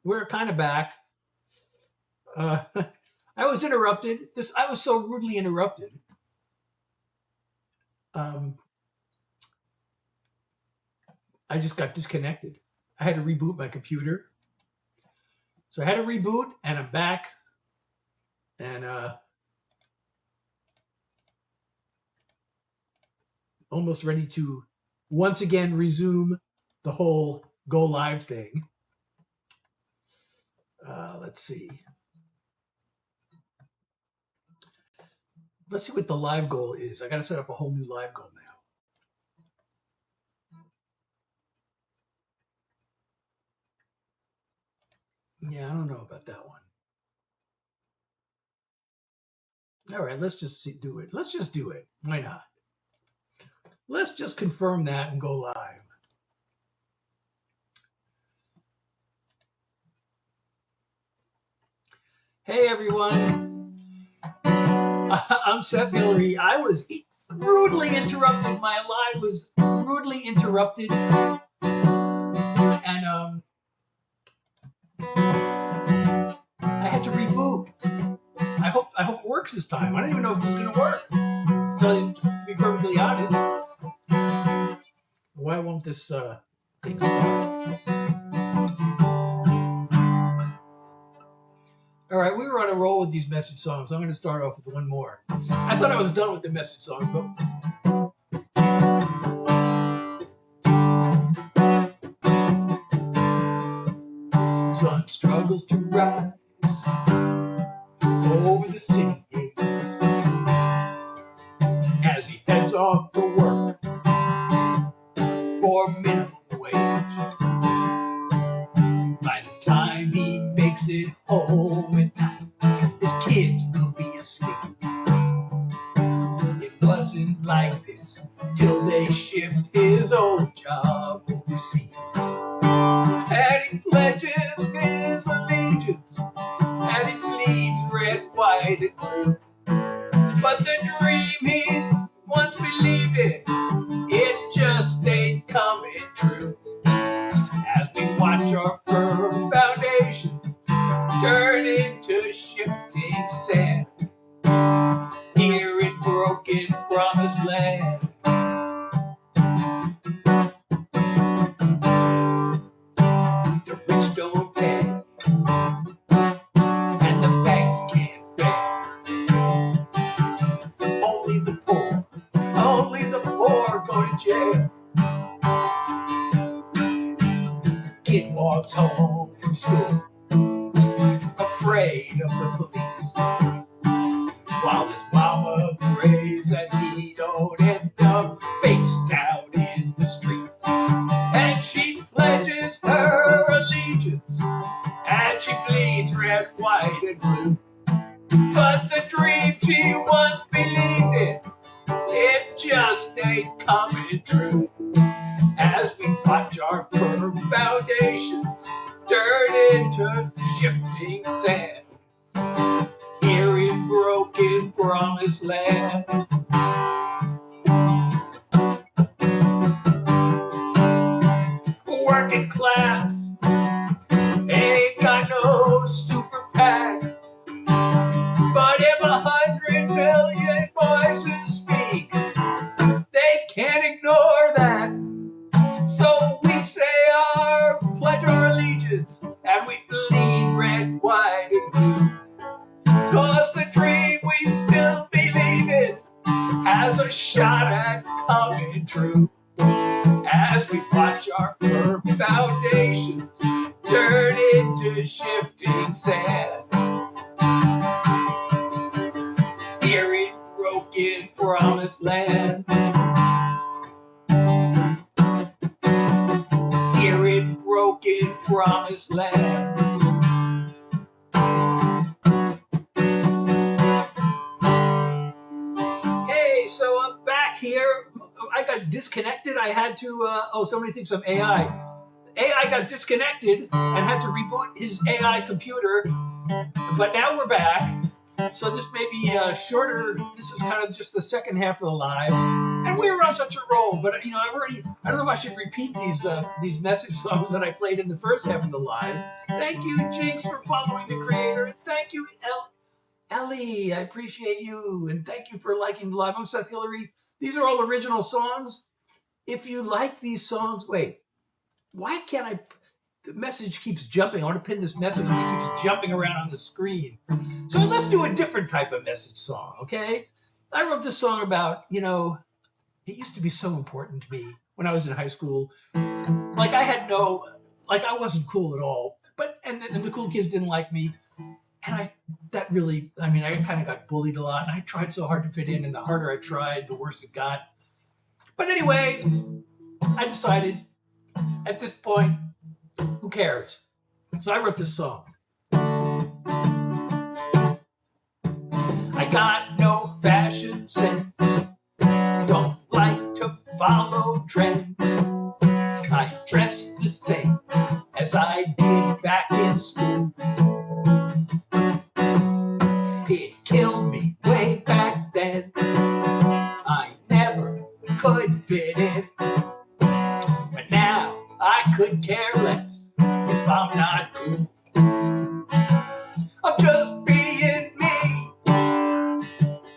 We're kind of back. I was interrupted. I was so rudely interrupted. I just got disconnected. I had to reboot my computer. So I had to reboot, and I'm back. And almost ready to once again resume the whole go live thing. Let's see. Let's see what the live goal is. I got to set up a whole new live goal now. Yeah, I don't know about that one. All right, let's just do it. Let's just do it. Why not? Let's just confirm that and go live. Hey, everyone. I'm Seth Hillary. I was rudely interrupted. My live was rudely interrupted. And I had to reboot. I hope it works this time. I don't even know if this is going to work. To be perfectly honest. Why won't this thing start? All right, we were on a roll with these message songs. I'm going to start off with one more. I thought I was done with the message songs, but sun struggles to rise over the city as he heads off to work for minimum wage. By the time he makes it home at night, his kids will be asleep. It wasn't like this till they shipped his old job overseas. And he pledges his allegiance, and he bleeds red, white, and blue. But the dream he's once believed in, it just ain't coming true. As we watch our firm foundation turn into shifting sand here in broken promised land. The rich don't pay, and the banks can't fail. Only the poor go to jail. Kid walks home from school, afraid of the police, while his mama prays that he don't end up face down in the streets. And she pledges her allegiance, and she bleeds red, white, and blue. But the dream she once believed in, it just ain't coming true. As we watch our firm foundations turn into shifting sand here in broken promised land. Working class ain't got no super PAC, but if 100 million voices speak, they can't ignore that. So we say our pledge of allegiance, and we bleed red, white, and blue. 'Cause the dream we still believe in has a shot at coming true. As we watch our firm foundations turn into shifting sand here in broken promised land. Here in broken promised land. Hey, so I'm back here. I got disconnected. I had to, somebody thinks I'm AI. AI got disconnected and had to reboot his AI computer. But now we're back. So this may be shorter. This is kind of just the second half of the live, and we were on such a roll. But you know, I don't know if I should repeat these message songs that I played in the first half of the live. Thank you, Jinx, for following the creator, and thank you, Ellie. I appreciate you, and thank you for liking the live. I'm Seth Hillary. These are all original songs. If you like these songs, wait, why can't I? The message keeps jumping. I want to pin this message and it keeps jumping around on the screen. So let's do a different type of message song, okay? I wrote this song about, you know, it used to be so important to me when I was in high school. Like I wasn't cool at all. And the cool kids didn't like me. And I kind of got bullied a lot. And I tried so hard to fit in. And the harder I tried, the worse it got. But anyway, I decided at this point, who cares? So I wrote this song. I got no fashion sense. Don't like to follow trends. I dress the same as I did back in school. It killed me way back then. I never could fit in. But now I could care less if I'm not cool. I'm just being me,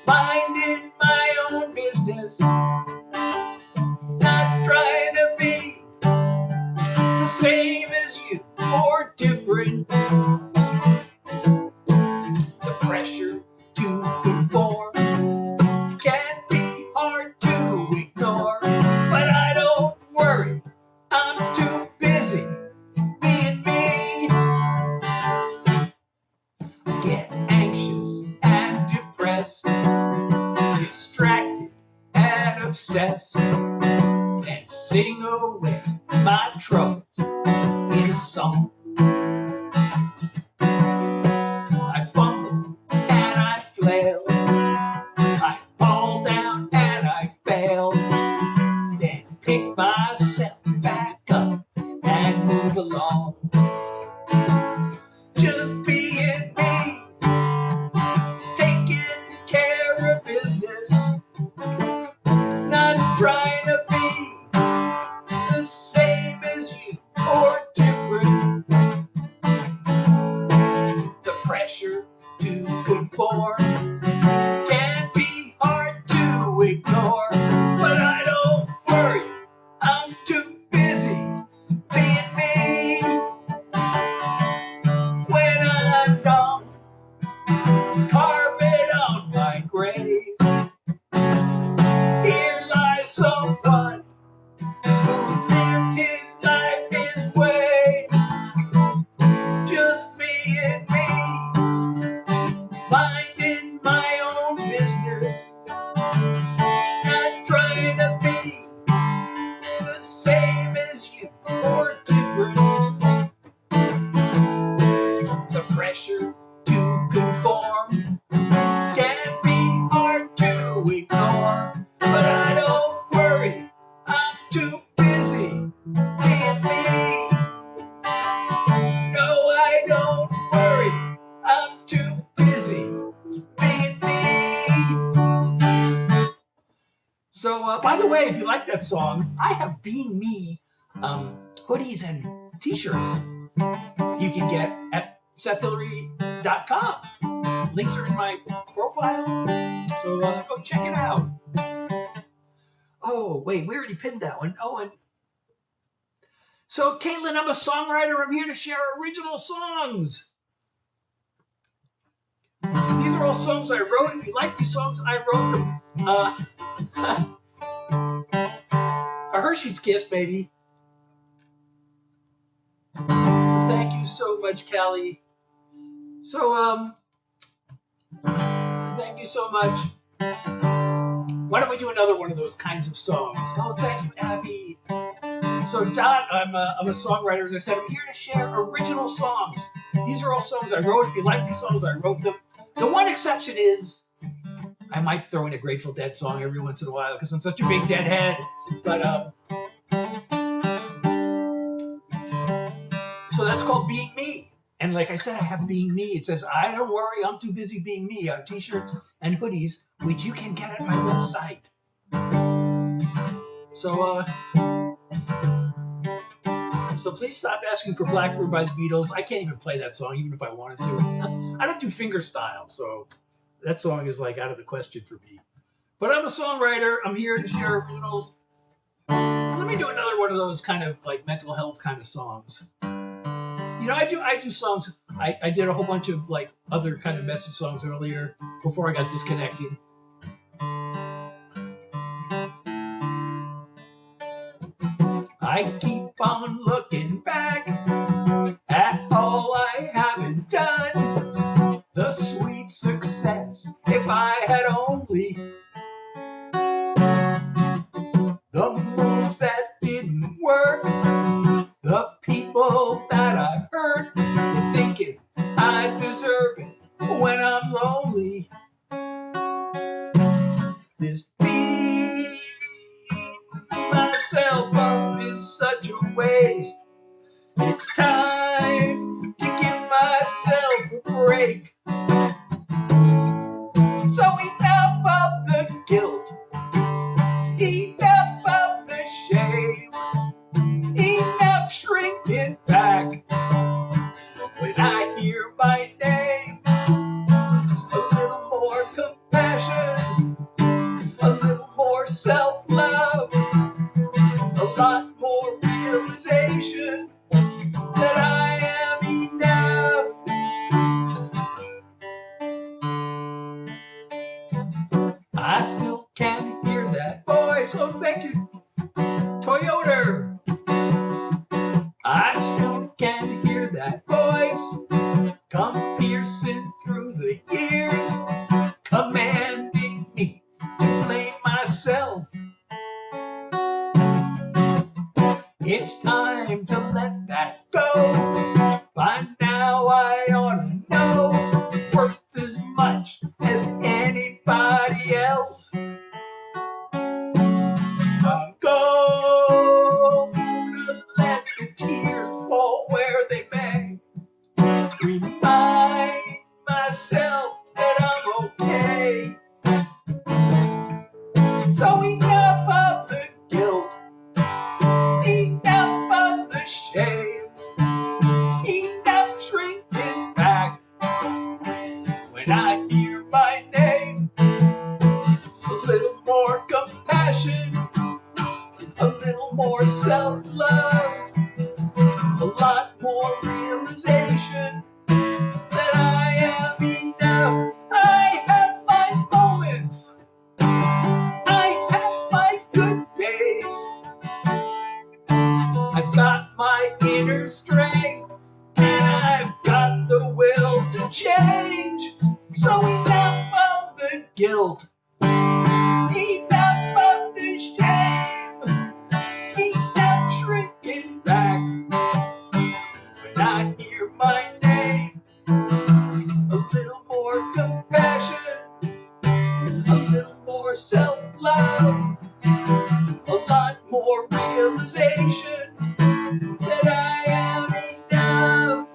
minding my own business, not trying to be the same as you or different. The pressure to conform can be hard to ignore, but I don't worry. I'm too busy being me. Get anxious and depressed, distracted and obsessed, and sing away my troubles in a song. I fumble and I flail, I fall down and I fail, then pick myself back up and move along. Just being me, taking care of business, not trying to be the same as you or different. The pressure to conform can be hard to ignore, but I don't worry. I'm too busy being me. When I'm gone, carve it on my grave. Here lies someone who lived his life his way. Just being me, minding my own business, not trying to be the same as you or different. The pressure to conform can be hard to ignore, but I don't worry. I'm too busy being me. No, I don't worry. I'm too busy being me. So, by the way, if you like that song, I have Being Me hoodies and t-shirts you can get at SethHillary.com. Links are in my profile, so go check it out. Oh, wait, we already pinned that one. Oh, and so, Caitlin, I'm a songwriter. I'm here to share original songs. These are all songs I wrote. If you like these songs, I wrote them. A Hershey's Kiss, baby. Thank you so much, Callie. So, thank you so much. Why don't we do another one of those kinds of songs? Oh, thank you, Abby. So, Dot, I'm a songwriter. As I said, I'm here to share original songs. These are all songs I wrote. If you like these songs, I wrote them. The one exception is I might throw in a Grateful Dead song every once in a while because I'm such a big Deadhead. But so that's called Being Me. And like I said, I have Being Me. It says, I don't worry, I'm too busy being me on t-shirts and hoodies, which you can get at my website. So please stop asking for Blackbird by the Beatles. I can't even play that song, even if I wanted to. I don't do fingerstyle, so that song is like out of the question for me. But I'm a songwriter. I'm here to share originals. Let me do another one of those kind of like mental health kind of songs. You know, I do songs. I did a whole bunch of like other kind of message songs earlier before I got disconnected. I keep on looking back at all I haven't done. The sweet success, if I had only. The moves that didn't work. The people that I hurt. Thinking I deserve it when I'm lonely. This beat myself up is such a waste. It's time to give myself a break. So enough of the guilt, enough of the shame, enough shrinking back. When I hear my name, a little more compassion, a little more self-love, a lot more realization that I am enough. I still can hear that voice. Oh, thank you, Toyota. I still can hear that voice come piercing through the years, commanding me to blame myself. It's time to let that go. By now I ought to know, worth as much as anybody else. I'm gonna let the tears fall where they may. Remind myself that I'm okay. So enough of the guilt, enough of the shame, enough shrinking back. When I hear my name, a little more compassion, a little more self-love, a lot more realization that I am enough. I have my moments, I have my good days, I've got my inner strength, and I've got the will to change. So enough of the guilt, enough of the shame, enough shrinking back. When I hear my name, a little more compassion, a little more self-love, a lot more realization that I am enough.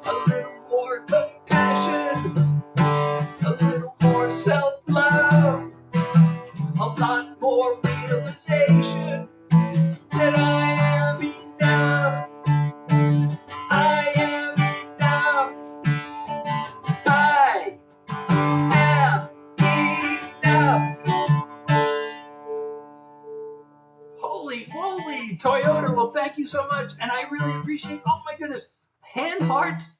A little more compassion, a little more self-love, a lot more realization that I am enough. I am enough. I am enough. Holy moly, Toyota. Well, thank you so much. And I really appreciate, oh my goodness, hand hearts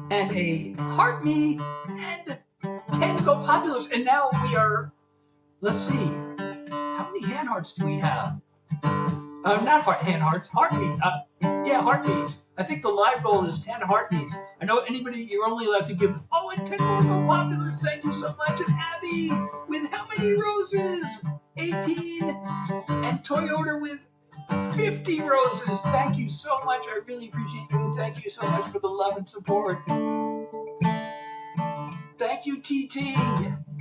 and a heart me and 10 go populars. And now we are, let's see, how many hand hearts do we have? Not hand hearts, heartbeat. Yeah, heartbeats. I think the live goal is 10 heartbeats. I know anybody, you're only allowed to give, and 10 more go populars. Thank you so much. And Abby, with how many roses? 18. And Toyota with 50 roses. Thank you so much. I really appreciate you. Thank you so much for the love and support. Thank you, TT.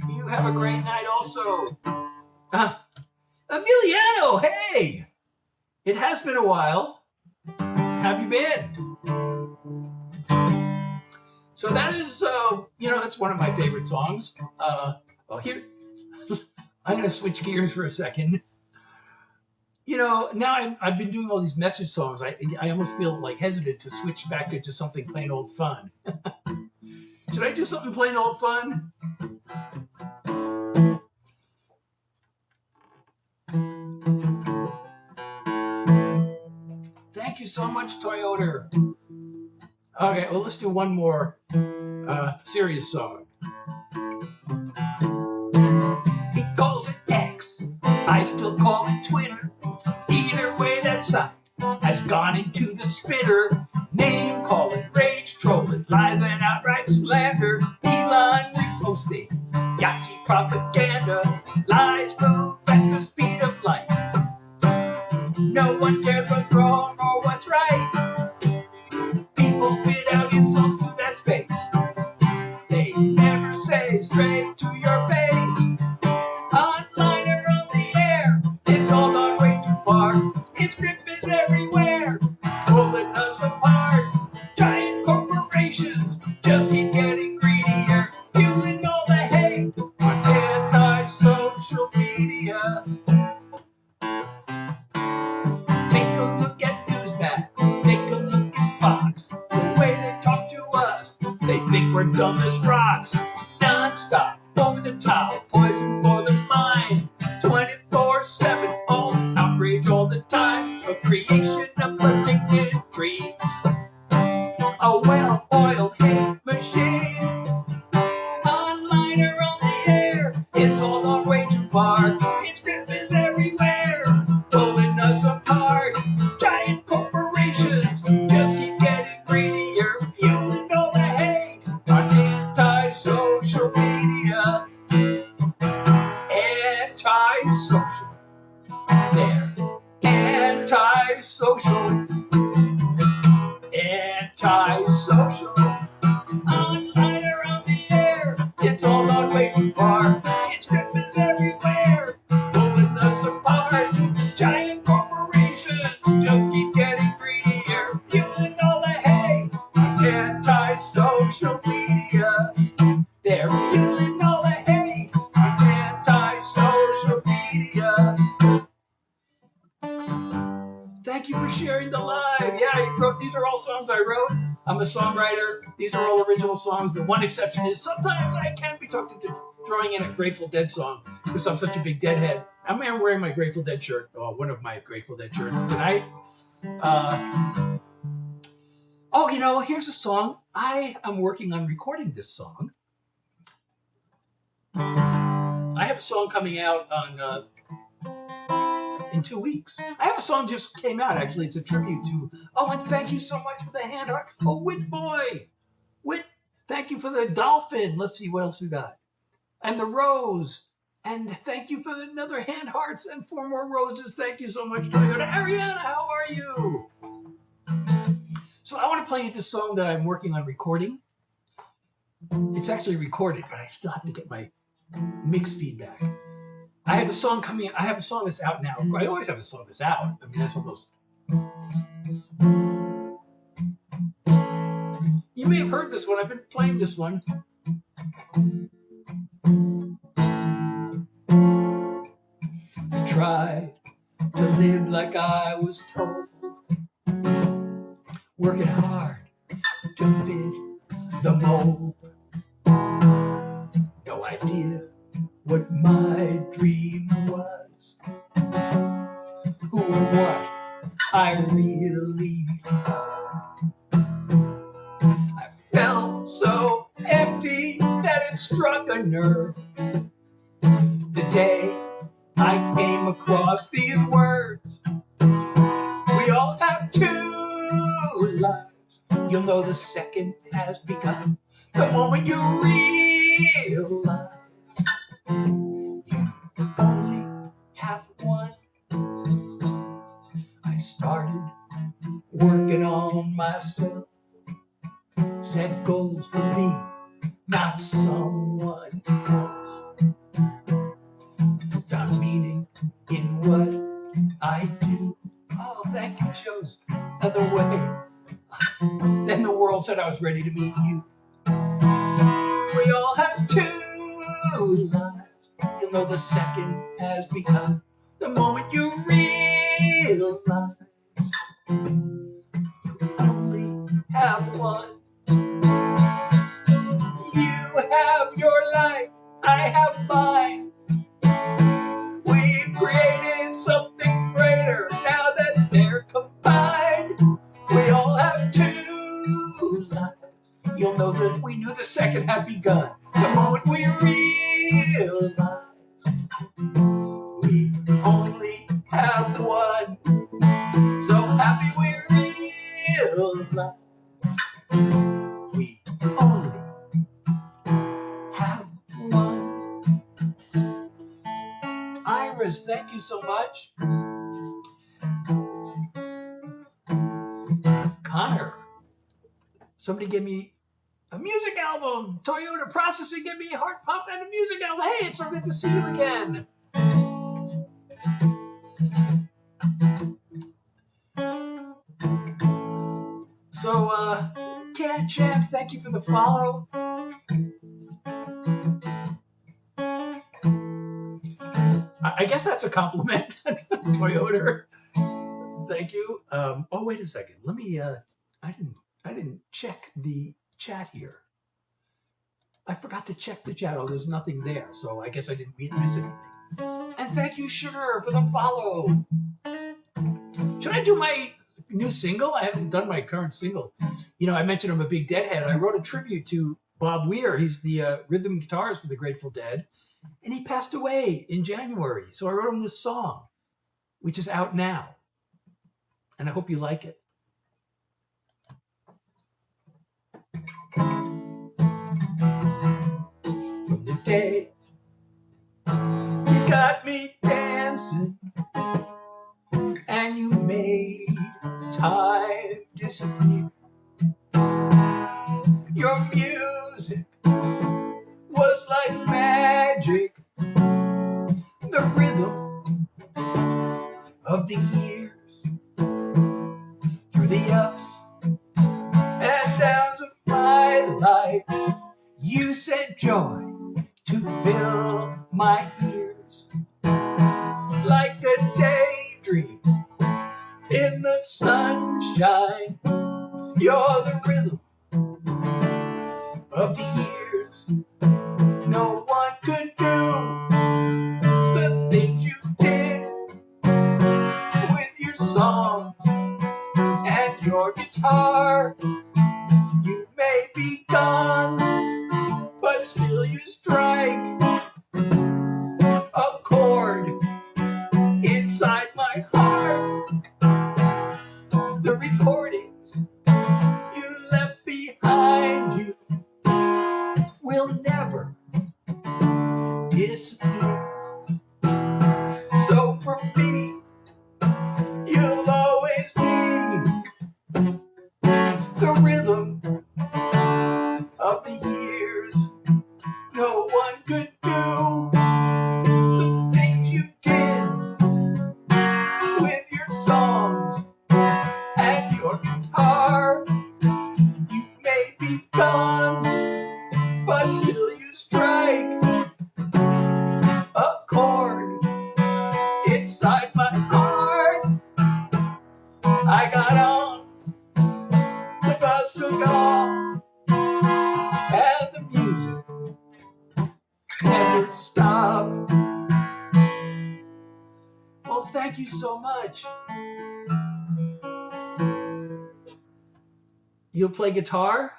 You have a great night also. Emiliano, hey! It has been a while. How have you been? So that is, that's one of my favorite songs. Here, I'm going to switch gears for a second. Now I've been doing all these message songs. I almost feel like hesitant to switch back into something plain old fun. Should I do something plain old fun? Thank you so much, Toyota. Okay, well, let's do one more serious song. He calls it X. I still call it Twitter. Either way, that site has gone into the spitter. Name calling, rage trolling, lies and outright slander. Elon reposting, Yahtzee propaganda. Lies move at the speed of light. No one cares what's wrong or what's right. People spit out insults to that space. They never say straight to your face. Online or on the air, it's all gone way too far. Its grip is everywhere, pulling us apart. Giant corporations just keep getting greedier, fueling all the hate on anti-social media. Take a look at Newsmax, take a look at Fox. The way they talk to us, they think we're dumb as rocks. Non-stop, over the top, poison for the mind. 24/7, all outrage all the time. A creation of addicted dreams. A well-oiled hate machine. Online or on the air, it's all gone way too far. Its grip is everywhere, pulling us apart. Giant corporations just keep getting greedier, fueling all the hate on anti-social media. Anti-social. They're anti-social. Anti-social. Online or on the air, it's all gone way too far. Its grip is everywhere, pulling us apart. Giant corporations just keep getting greedier, fueling all the hate on anti-social media. They're fueling all the hate on anti-social media. Thank you for sharing the live. Yeah, these are all songs I wrote. I'm a songwriter. These are all original songs. The one exception is sometimes I can be talked into throwing in a Grateful Dead song because I'm such a big Deadhead. I'm wearing my Grateful Dead shirt, one of my Grateful Dead shirts tonight. Here's a song. I am working on recording this song. I have a song coming out in 2 weeks. I have a song just came out, actually. It's a tribute to, and thank you so much for the hand heart. Oh, Wit Boy. Wit, thank you for the dolphin. Let's see what else we got. And the rose. And thank you for another hand hearts and 4 more roses. Thank you so much, Toyota. Ariana, how are you? So I want to play you this song that I'm working on recording. It's actually recorded, but I still have to get my mix feedback. I have a song coming in. I have a song that's out now. I always have a song that's out. I mean, that's almost... You may have heard this one. I've been playing this one. I tried to live like I was told, working hard to fit the mold. No idea what my dream was, who or what I really thought. I felt so empty that it struck a nerve the day I came across these words. We all have 2 lives. You'll know the second has begun the moment you realize you only have one. I started working on myself, set goals for me, not someone else. Found meaning in what I do. Oh, thank you, shows. And the way. Then the world said I was ready to meet you. We all have two lives. You'll know the second has begun the moment you realize you only have one. You have your life, I have mine. We've created something greater now that they're combined. We all have two lives. You'll know that we knew the second had begun the moment we realized we only have one. So happy we realize we only have one. Iris, thank you so much. Connor, somebody give me a music album. Toyota Processing, give me a heart pump and a music album. Hey, it's so good to see you again. So, Cat Champs, thank you for the follow. I guess that's a compliment, Toyota. Thank you. Oh, wait a second. Let me. I didn't check the chat here. I forgot to check the chat. Oh, there's nothing there, so I guess I didn't miss anything. And thank you, Sugar, for the follow. Should I do my new single? I haven't done my current single. You know, I mentioned I'm a big Deadhead. I wrote a tribute to Bob Weir. He's the rhythm guitarist for the Grateful Dead. And he passed away in January. So I wrote him this song, which is out now. And I hope you like it. From the day you got me dancing and you made time disappear, your music was like magic, the rhythm of the years, through the ups and downs of my life, you sent joy to fill my ears, like a daydream in the sunshine. You're the rhythm of the years. No one could do the things you did with your songs and your guitar. You may be gone, but still you strike a chord inside my heart. The recordings you left behind you will never disappear. So for me, you'll always be the rhythm of the years. No one could do the things you did with your songs and your guitar. You may be gone, but still you strike a chord inside my heart. I got on, the bus took off, and the music never stopped. Well, thank you so much. You'll play guitar?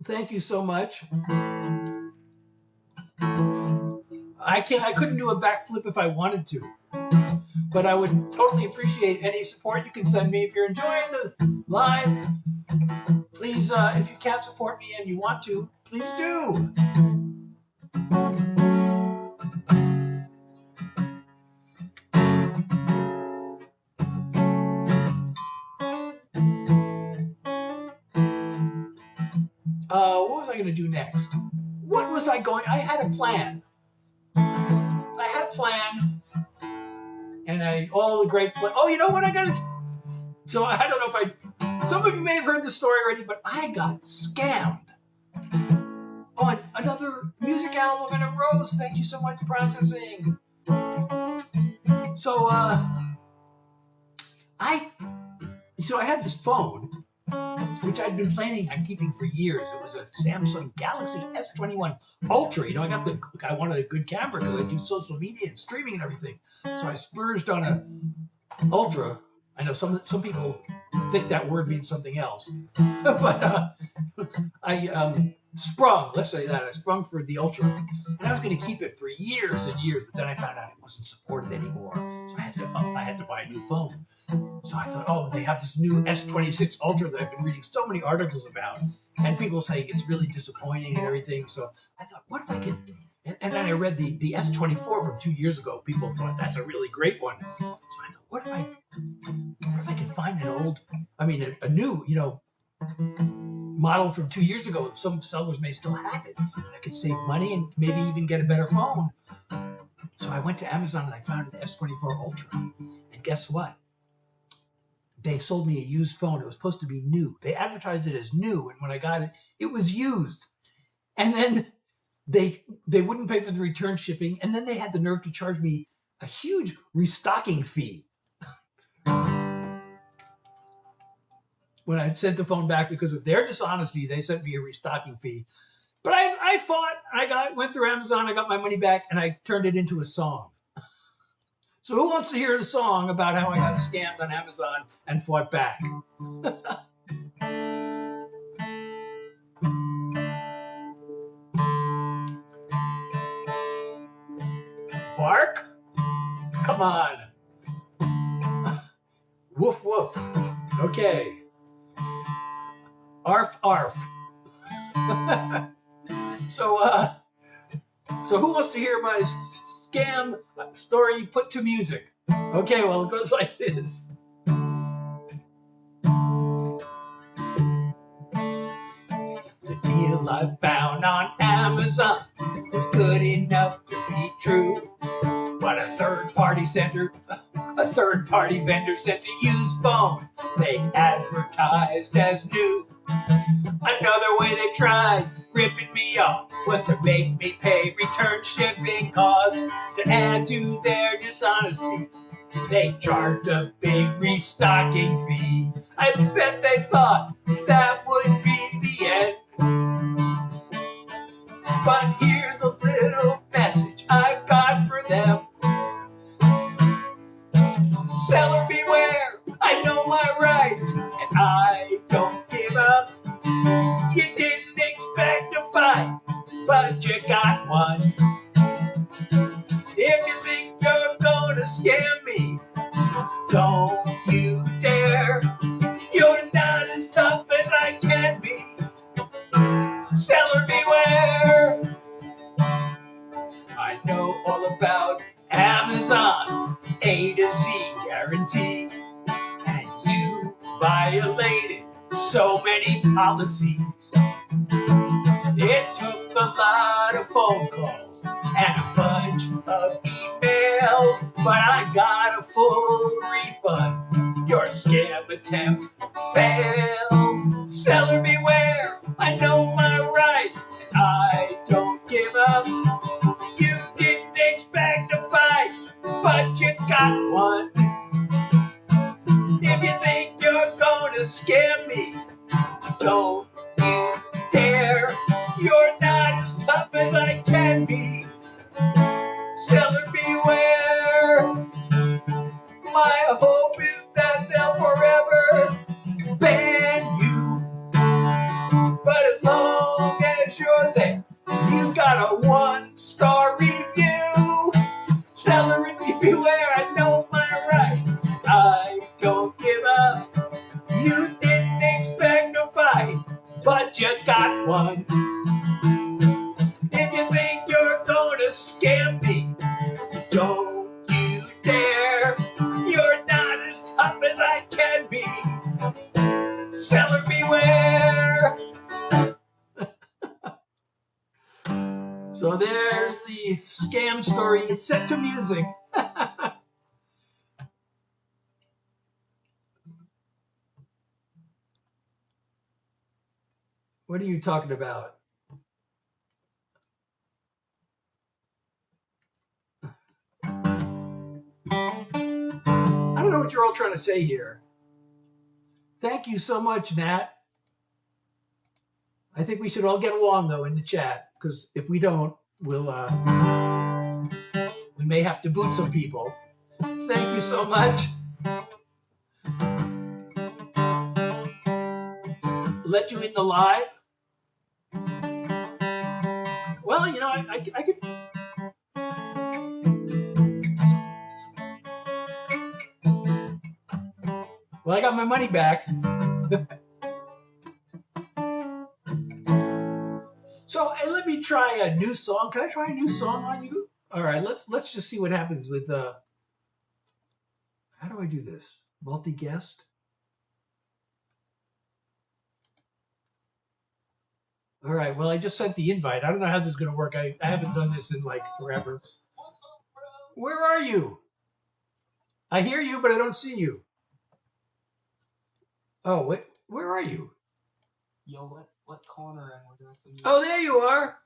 Thank you so much. I couldn't do a backflip if I wanted to, but I would totally appreciate any support you can send me. If you're enjoying the live, please, if you can't support me and you want to, please do. What was I going to do next? What was I going? I had a plan. And all the great play. Oh, you know what I got to? So I don't know if some of you may have heard the story already, but I got scammed another music album and a rose. Thank you so much, processing. So I had this phone, which I'd been planning on keeping for years. It was a Samsung Galaxy S21 Ultra. You know, I wanted a good camera because I do social media and streaming and everything. So I splurged on a Ultra. I know some people think that word means something else, but I sprung. Let's say that I sprung for the Ultra, and I was going to keep it for years and years. But then I found out it wasn't supported anymore, so I had to buy a new phone. So I thought, oh, they have this new S26 Ultra that I've been reading so many articles about, and people saying it's really disappointing and everything. So I thought, what if I could? And then I read the S24 from 2 years ago. People thought that's a really great one. So I thought, what if I could find a new, model from 2 years ago? Some sellers may still have it. I could save money and maybe even get a better phone. So I went to Amazon and I found an S24 Ultra. And guess what? They sold me a used phone. It was supposed to be new. They advertised it as new, and when I got it, it was used. And then they wouldn't pay for the return shipping, and then they had the nerve to charge me a huge restocking fee when I sent the phone back. Because of their dishonesty, they sent me a restocking fee. But I fought. Went through Amazon. I got my money back, and I turned it into a song. So who wants to hear the song about how I got scammed on Amazon and fought back? Bark? Come on. Woof, woof. Okay. Arf, arf. So who wants to hear my scam story put to music? Okay, well, it goes like this. The deal I found on Amazon was good enough to be true, but a third-party vendor sent a used phone they advertised as new. Another way they tried ripping me off was to make me pay return shipping costs. To add to their dishonesty, they charged a big restocking fee. I bet they thought that would be the end. But here's a little message I've got for them. Seller beware, I know my rights, and I don't give up. You didn't expect a fight, but you got one. If you think you're gonna scam me, don't you dare. You're not as tough as I can be. Seller beware. I know all about Amazon's A to Z guarantee, and you violated so many policies. It took a lot of phone calls and a bunch of emails, but I got a full refund. Your scam attempt failed. Seller beware, I know my rights, and I don't give up. You didn't expect a fight, but you got one. If you think you're gonna scam me, don't you dare. You're not as tough as I can be. Seller beware. My hope is that they'll forever ban you. But as long as you're there, you got a 1-star review. Seller beware, I know my right. I don't give up. You didn't expect a fight, but you got one. If you think you're gonna scam me, don't you dare. You're not as tough as I can be. Seller beware. So there's the scam story set to music. What are you talking about? you're all trying to say here. Thank you so much, Nat. I think we should all get along though in the chat, because if we don't, we may have to boot some people. Thank you so much. Let you in the live. Well, you know, I could. Well, I got my money back. So let me try a new song. Can I try a new song on you? All right, let's just see what happens with how do I do this? Multi-guest? All right, well, I just sent the invite. I don't know how this is going to work. I haven't done this in like forever. Where are you? I hear you, but I don't see you. Oh, wait, where are you? Yo, let Connor in. We're doing some. Oh, there you are.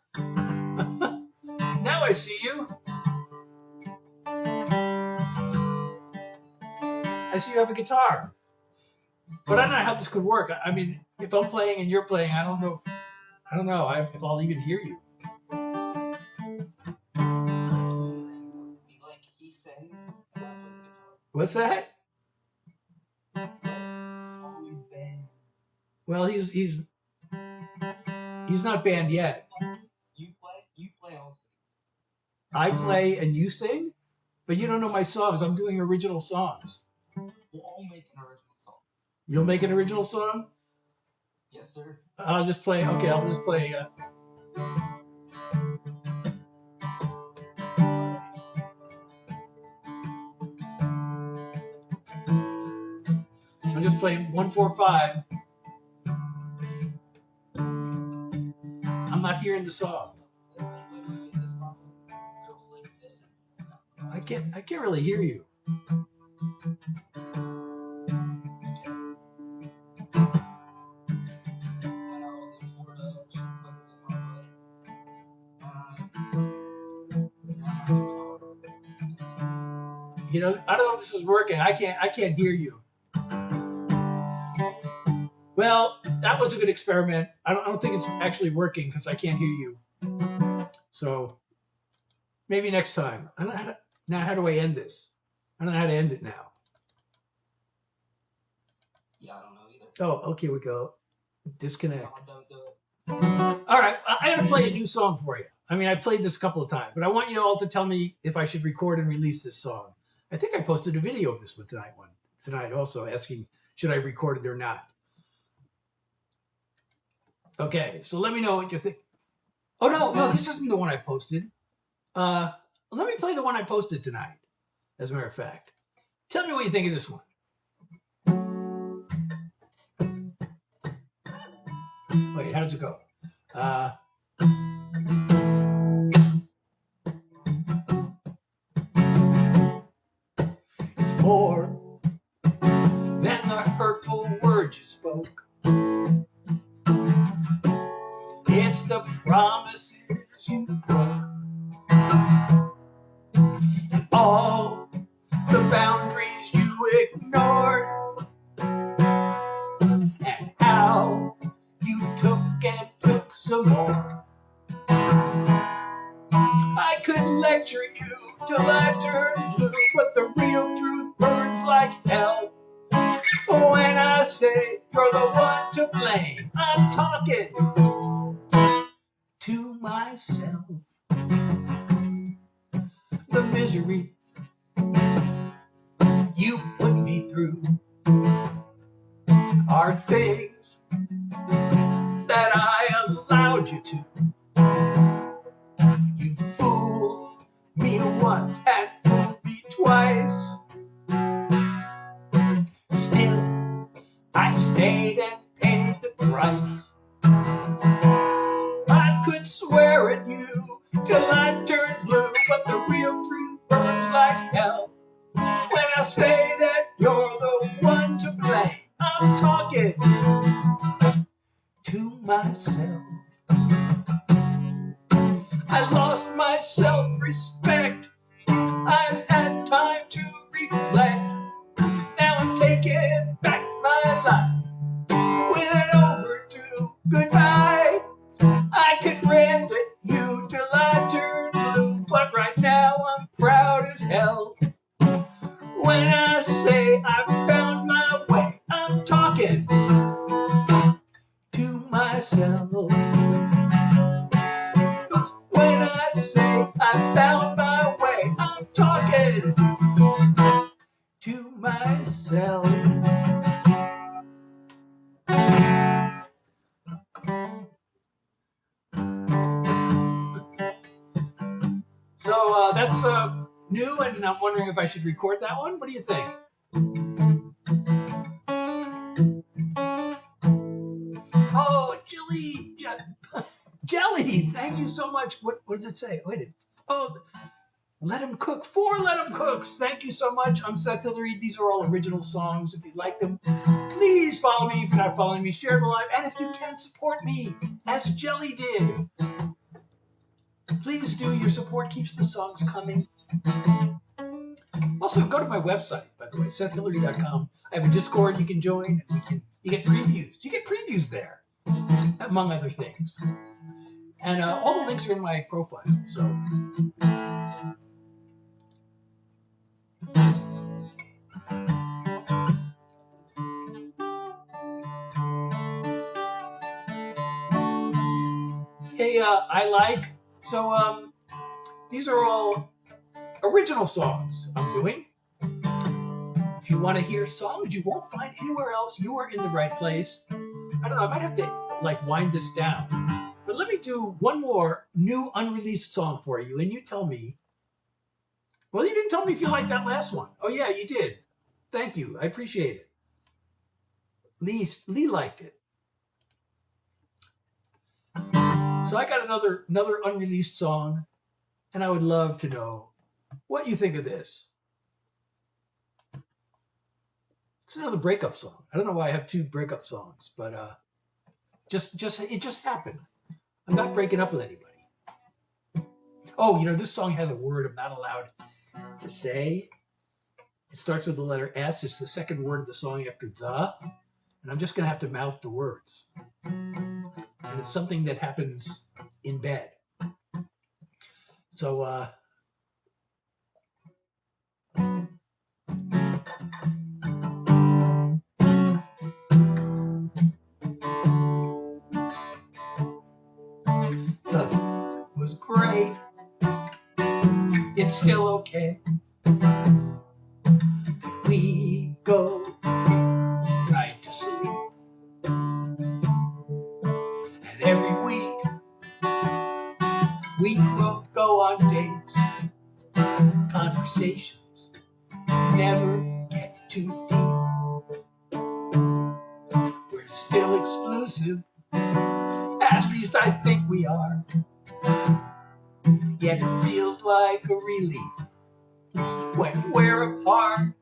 Now I see you. I see you have a guitar. But I don't know how this could work. I mean, if I'm playing and you're playing, I don't know if I'll even hear you. Like he sings and I play the guitar. What's that? Always band. Well, he's not banned yet. You play also. I play and you sing, but you don't know my songs. I'm doing original songs. We'll all make an original song. You'll make an original song? Yes, sir. I'll just play. Okay, I'll just play. I'll just play 145. I'm not hearing the song. I can't really hear you. You know, I don't know if this is working. I can't hear you. Well, that was a good experiment. I don't think it's actually working because I can't hear you. So maybe next time. Now, how do I end this? I don't know how to end it now. Yeah, I don't know either. Oh, okay, we go. Disconnect. No, don't do it. All right, I gotta play a new song for you. I mean, I played this a couple of times, but I want you all to tell me if I should record and release this song. I think I posted a video of this one tonight also, asking should I record it or not. Okay, so let me know what you think. Oh no, this isn't the one I posted. Let me play the one I posted tonight, as a matter of fact. Tell me what you think of this one. Wait, how does it go? It's more than the hurtful words you spoke. It's the promises you broke. And all the boundaries you ignored. And how you took and took some more. I could lecture you till I turn blue, but the real truth burns like hell. When I say you're the one to blame, I'm talking to myself. The misery you put me through are things that I allowed you to. You fooled me once and fooled me twice. Still, I stayed and paid the price. I could swear at you till I turned blue, but the real truth burns like hell. When I say that you're the one to blame, I'm talking to myself. I lost my self-respect. I've had time to reflect. Now that's new, and I'm wondering if I should record that one. What do you think? Oh, Jelly, thank you so much. What does it say? Let 'em cook for Let 'em Cooks. Thank you so much. I'm Seth Hillary. These are all original songs. If you like them, please follow me. If you're not following me, share them live. And if you can support me, as Jelly did, please do. Your support keeps the songs coming. Also, go to my website, by the way, SethHillary.com. I have a Discord you can join. You get previews. You get previews there, among other things. And all the links are in my profile. So. Hey, I like. So these are all original songs I'm doing. If you want to hear songs you won't find anywhere else, you are in the right place. I don't know, I might have to wind this down. But let me do one more new unreleased song for you, and you tell me. Well, you didn't tell me if you liked that last one. Oh yeah, you did. Thank you. I appreciate it. Lee liked it. So I got another unreleased song, and I would love to know what you think of this. It's another breakup song. I don't know why I have two breakup songs, but it just happened. I'm not breaking up with anybody. Oh, this song has a word I'm not allowed to say. It starts with the letter S. It's the second word of the song after the, and I'm just gonna have to mouth the words. And it's something that happens in bed. So, love was great. It's still okay. We go right to sleep. And every week we go on dates. Conversations never get too deep. We're still exclusive. At least I think we are. Yet it feels like a relief when we're apart.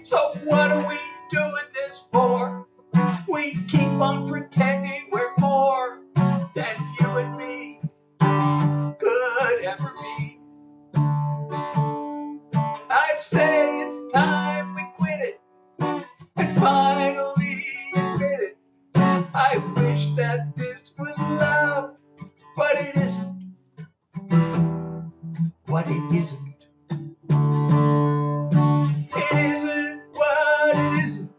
So what are we doing this for? We keep on pretending we're more than you and me could ever be. I say it's time we quit it and finally admit it. I wish that this was love, but it isn't. What it isn't. It isn't what it isn't.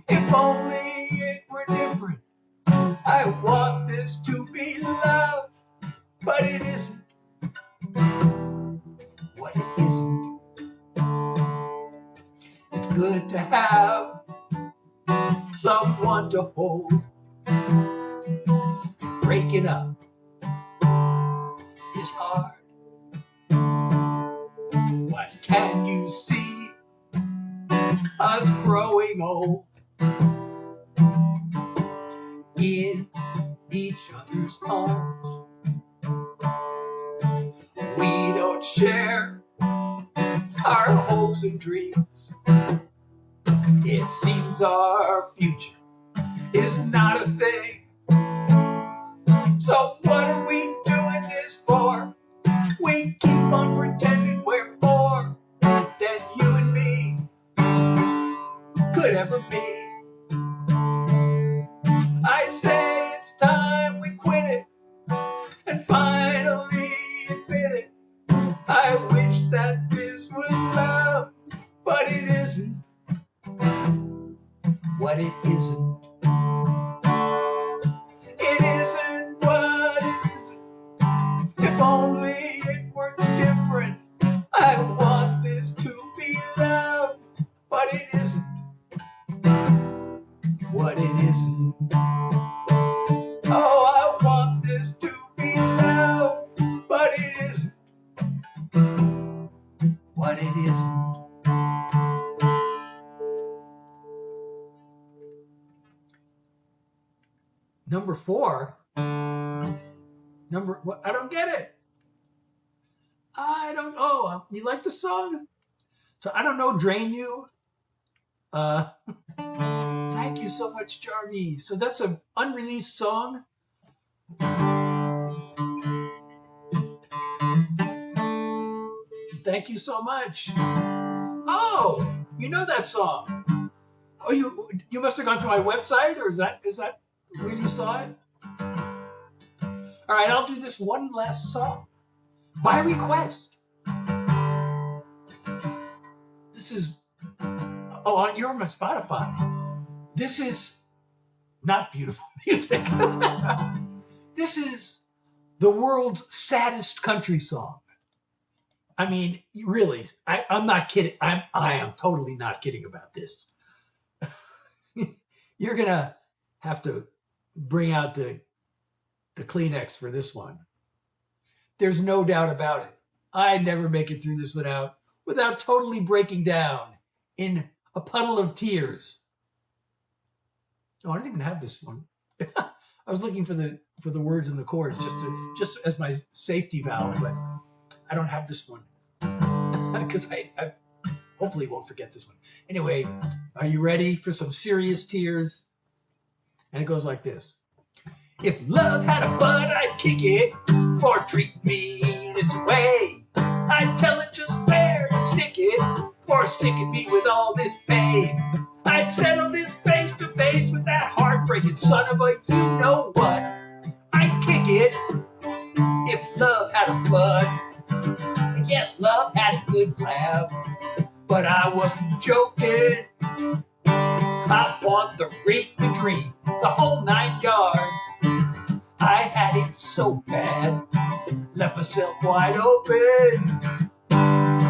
If only it were different. I want this to be love, but it isn't. What it isn't. It's good to have someone to hold. Breaking up is hard. What can you see? Us growing old in each other's arms. We don't share our hopes and dreams. It seems our future is not a thing. So what are we doing this for? We keep on pretending we're more than you and me could ever be. I say it's time we quit it and finally admit it. I wish that this was love, but it isn't. What it isn't. It isn't what it isn't. If only it were different. I want this to be love, but it isn't. What it isn't. Oh, I want this to be love, but it isn't. Number 4. What? I don't get it. I don't. Oh, you like the song? So I don't know. Drain You. Thank you so much, Jarvie. So that's an unreleased song. Thank you so much. Oh, you know that song. Oh, you must have gone to my website, or is that where you saw it? All right, I'll do this one last song by request. This is you're on my Spotify. This is not beautiful music. This is the world's saddest country song. I mean, really, I'm not kidding. I am totally not kidding about this. You're gonna have to bring out the Kleenex for this one. There's no doubt about it. I never make it through this without totally breaking down in a puddle of tears. Oh, I don't even have this one. I was looking for the words and the chords just as my safety valve, but I don't have this one because I hopefully won't forget this one. Anyway, are you ready for some serious tears? And it goes like this. If love had a butt, I'd kick it for treat me this way. I'd tell it just where to stick it for sticking me with all this pain. I'd settle this face to face with that heartbreaking son of a you-know-what. I'd kick it if love had a butt. And yes, love had a good laugh, but I wasn't joking. I bought the ring, the dream, the whole 9 yards. I had it so bad, left myself wide open.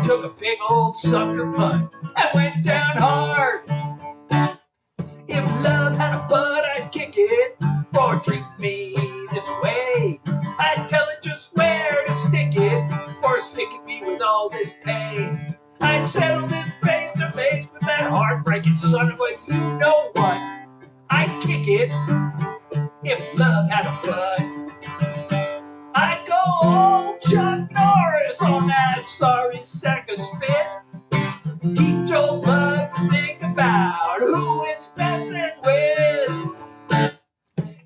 Took a big old sucker punch and went down hard. If love had a butt, I'd kick it for treat me this way. I'd tell it just where to stick it for sticking me with all this pain. I'd settle this face to face with that heartbreaking son of a you-know-what. I'd kick it if love had a butt. I'd go all Chuck Norris on that sorry sack of spit. Teach old love to think about who it's messing with.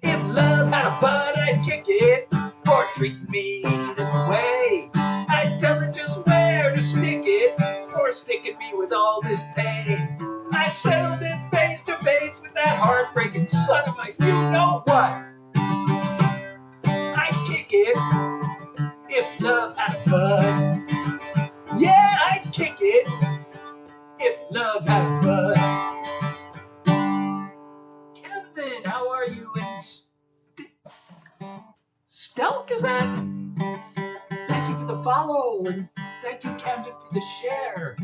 If love had a butt, I'd kick it for treating me this way. I'd tell it just where to stick it for sticking me with all this pain. I'd settle this face to face with that heartbreaking son of a you-know-what. I'd kick it if love had a butt. Yeah, I'd kick it if love had a butt. Captain, how are you? And Stelk, is that? Thank you for the follow, and thank you, Captain, for the share.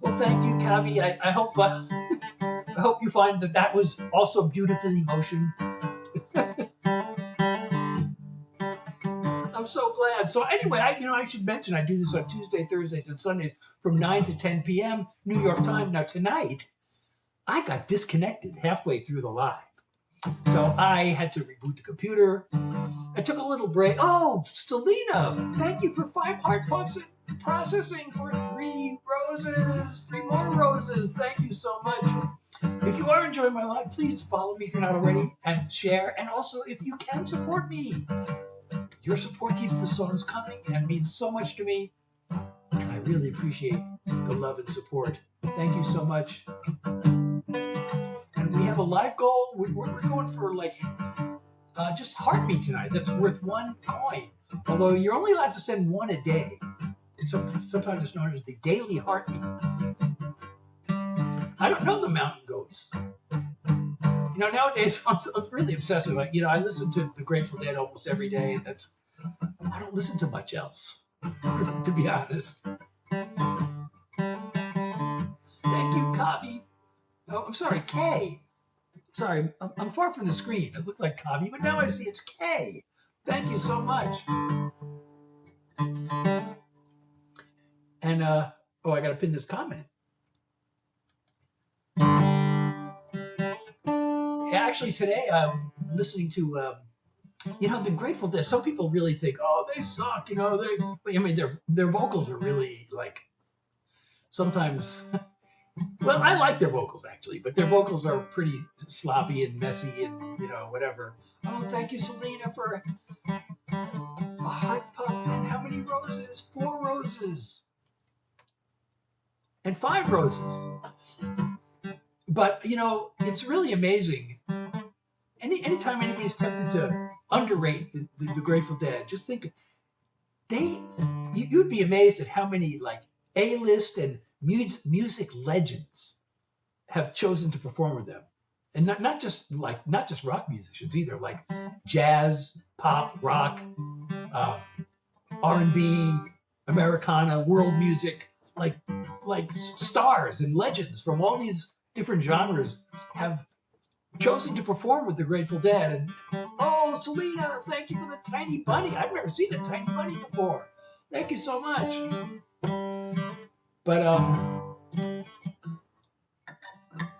Well, thank you, Kavi. I hope you find that was also beautifully emotion. I'm so glad. So anyway, I should mention I do this on Tuesday, Thursdays, and Sundays from 9 to 10 p.m. New York time. Now tonight, I got disconnected halfway through the live. So I had to reboot the computer. I took a little break. Oh, Stelina, thank you for 5 heart processing for 3 roses. 3 more roses. Thank you so much. If you are enjoying my live, please follow me if you're not already and share. And also, if you can support me, your support keeps the songs coming and means so much to me. And I really appreciate the love and support. Thank you so much. And we have a live goal. We're going for just Heartbeat tonight. That's worth 1 coin. Although you're only allowed to send 1 a day. And sometimes it's known as the Daily Heartbeat. I don't know the Mountain Goats. Nowadays I'm really obsessive. I listen to the Grateful Dead almost every day. I don't listen to much else, to be honest. Thank you, Coffee. Oh, I'm sorry, K. Sorry, I'm far from the screen. It looked like Coffee, but now I see it's K. Thank you so much. And I got to pin this comment. Actually, today I'm listening to, the Grateful Dead. Some people really think, oh, they suck. Their vocals are really like sometimes. Well, I like their vocals actually, but their vocals are pretty sloppy and messy and whatever. Oh, thank you, Selena, for a hot puff and how many roses? 4 roses and 5 roses. But it's really amazing. Anytime anybody's tempted to underrate the Grateful Dead, just think you'd be amazed at how many like A-list and music legends have chosen to perform with them, and not just rock musicians either, like jazz, pop, rock, R&B, Americana, world music, like stars and legends from all these different genres have chosen to perform with the Grateful Dead. And oh, Selena, thank you for the tiny bunny. I've never seen a tiny bunny before. Thank you so much. But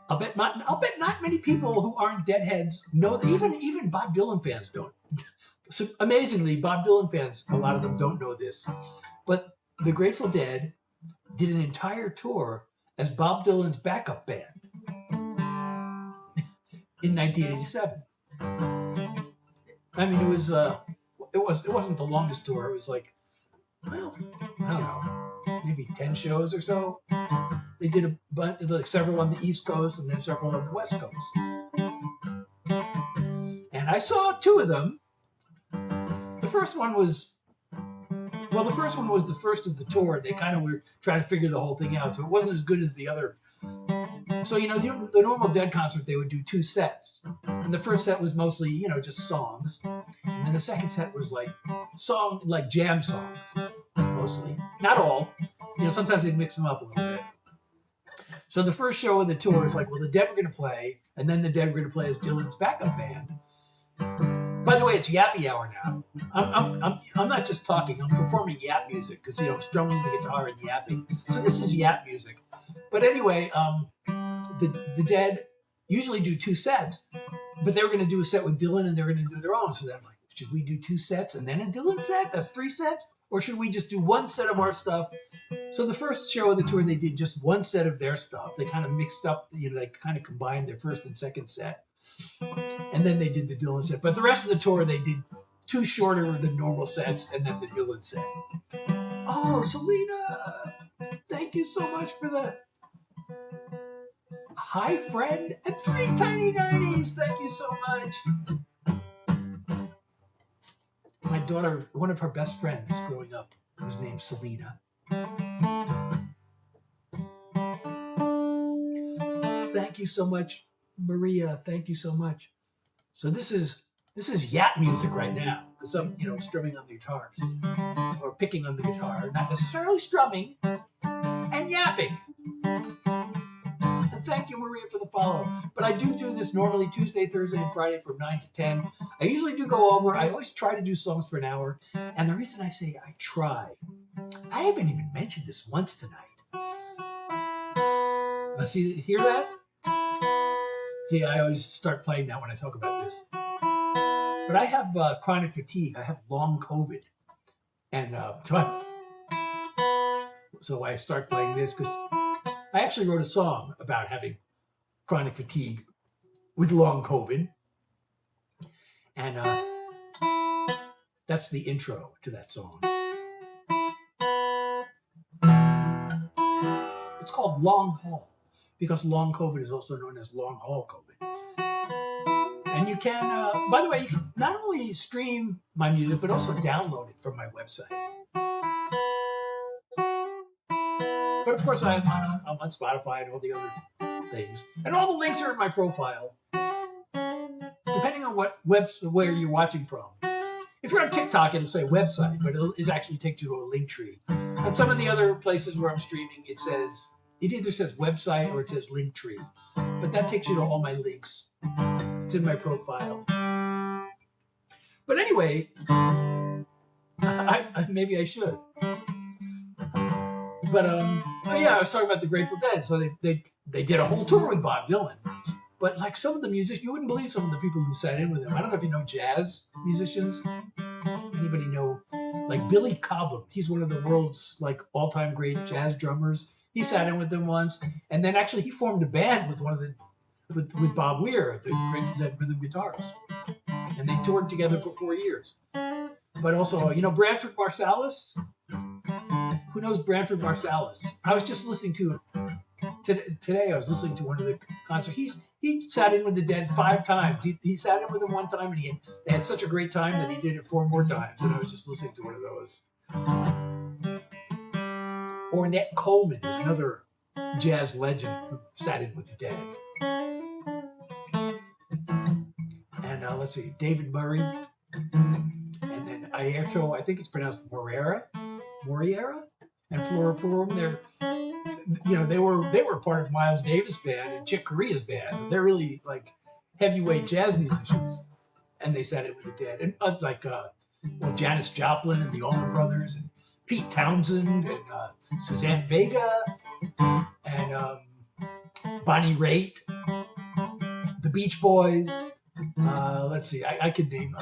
I'll bet not many people who aren't Deadheads know that. Even Bob Dylan fans don't. So amazingly, Bob Dylan fans, a lot of them don't know this, but the Grateful Dead did an entire tour as Bob Dylan's backup band in 1987. I mean, it wasn't the longest tour. It was like, well, I don't know, maybe 10 shows or so. They did like several on the East Coast and then several on the West Coast. And I saw 2 of them. The first one was the first of the tour. They kind of were trying to figure the whole thing out, so it wasn't as good as the other. So the normal Dead concert, they would do 2 sets, and the first set was mostly just songs, and then the second set was like jam songs, mostly, not all. Sometimes they'd mix them up a little bit. So the first show of the tour is like, well, the Dead were going to play, and then the Dead were going to play as Dylan's backup band. By the way, it's Yappy Hour now. I'm not just talking. I'm performing yap music because I'm strumming the guitar and yapping. So this is yap music. But anyway, the Dead usually do 2 sets, but they were going to do a set with Dylan and they were going to do their own. So then I'm like, should we do 2 sets and then a Dylan set? That's 3 sets, or should we just do 1 set of our stuff? So the first show of the tour, they did just 1 set of their stuff. They kind of mixed up. They kind of combined their first and second set. And then they did the Dylan set. But the rest of the tour, they did 2 shorter than normal sets and then the Dylan set. Oh, Selena, thank you so much for the hi, friend, and 3 tiny 90s. Thank you so much. My daughter, one of her best friends growing up was named Selena. Thank you so much, Maria. Thank you so much. So this is yap music right now because I'm strumming on the guitar or picking on the guitar, not necessarily strumming, and yapping. And thank you, Maria, for the follow. But I do this normally Tuesday, Thursday, and Friday from 9 to 10. I usually do go over. I always try to do songs for an hour. And the reason I say I try, I haven't even mentioned this once tonight. See, hear that? See, I always start playing that when I talk about this. But I have chronic fatigue. I have long COVID. And so I start playing this because I actually wrote a song about having chronic fatigue with long COVID. And that's the intro to that song. It's called Long Haul because long COVID is also known as long haul COVID. And you can, by the way, you can not only stream my music, but also download it from my website. But of course, I'm on Spotify and all the other things. And all the links are in my profile, depending on where you're watching from. If you're on TikTok, it'll say website, but it actually takes you to a link tree. On some of the other places where I'm streaming, it either says website or it says link tree. But that takes you to all my links. It's in my profile. But anyway, maybe I should. But I was talking about the Grateful Dead. So they did a whole tour with Bob Dylan. But like some of the musicians, you wouldn't believe some of the people who sat in with him. I don't know if you know jazz musicians. Anybody know? Like Billy Cobham. He's one of the world's like all-time great jazz drummers. He sat in with them once, and then actually he formed a band with with Bob Weir, the great rhythm guitarist, and they toured together for 4 years. But also, you know, Branford Marsalis. Who knows Branford Marsalis? I was just listening to today. I was listening to one of the concerts. He sat in with the Dead 5 times. He sat in with them one time, and they had such a great time that he did it 4 more times. And I was just listening to one of those. Ornette Coleman is another jazz legend who sat in with the Dead. And let's see, David Murray, and then Airto. I think it's pronounced Moriera, and Flora Purim. They were part of Miles Davis' band and Chick Corea's band. They're really like heavyweight jazz musicians, and they sat in with the Dead. And Janis Joplin and the Allman Brothers, and Pete Townsend, and Suzanne Vega, and Bonnie Raitt, the Beach Boys. Let's see, I could name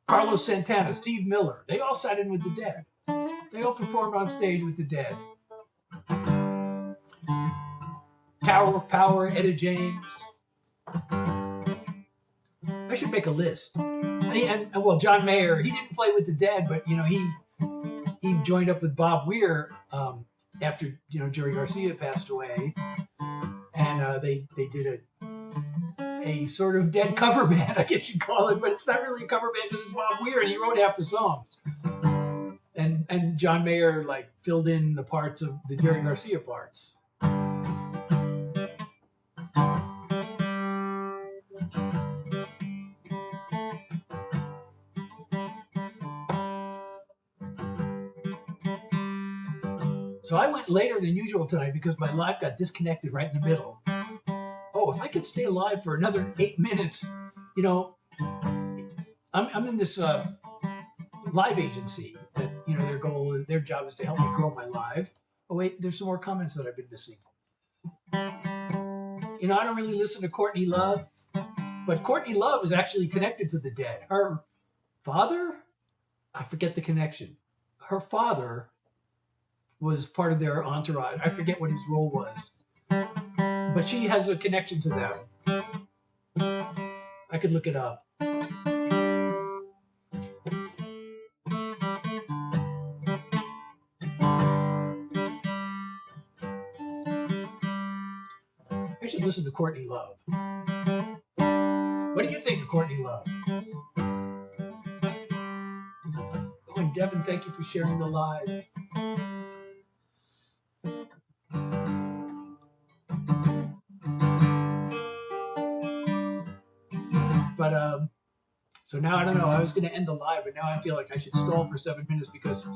Carlos Santana, Steve Miller. They all sat in with the Dead. They all performed on stage with the Dead. Tower of Power, Etta James. I should make a list. And John Mayer, he didn't play with the Dead, but you know he joined up with Bob Weir after Jerry Garcia passed away, and they did a sort of Dead cover band, I guess you'd call it, but it's not really a cover band because it's Bob Weir and he wrote half the songs. And John Mayer like filled in the parts of the Jerry Garcia parts. So I went later than usual tonight because my live got disconnected right in the middle. Oh, if I could stay alive for another 8 minutes, I'm in this live agency that their job is to help me grow my live. Oh wait, there's some more comments that I've been missing. I don't really listen to Courtney Love, but Courtney Love is actually connected to the Dead. Her father, I forget the connection. Her father was part of their entourage. I forget what his role was, but she has a connection to them. I could look it up. I should listen to Courtney Love. What do you think of Courtney Love? Oh, and Devin, thank you for sharing the live. But so now I don't know. I was going to end the live, but now I feel like I should stall for 7 minutes because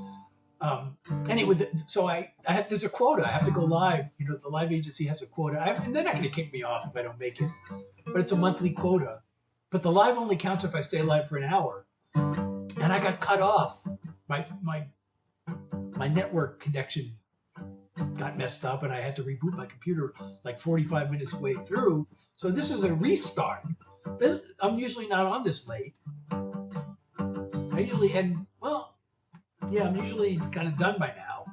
anyway. So I have, there's a quota. I have to go live. The live agency has a quota, and they're not going to kick me off if I don't make it. But it's a monthly quota. But the live only counts if I stay live for an hour. And I got cut off. My network connection got messed up, and I had to reboot my computer like 45 minutes way through. So this is a restart. I'm usually not on this late. I'm usually kind of done by now.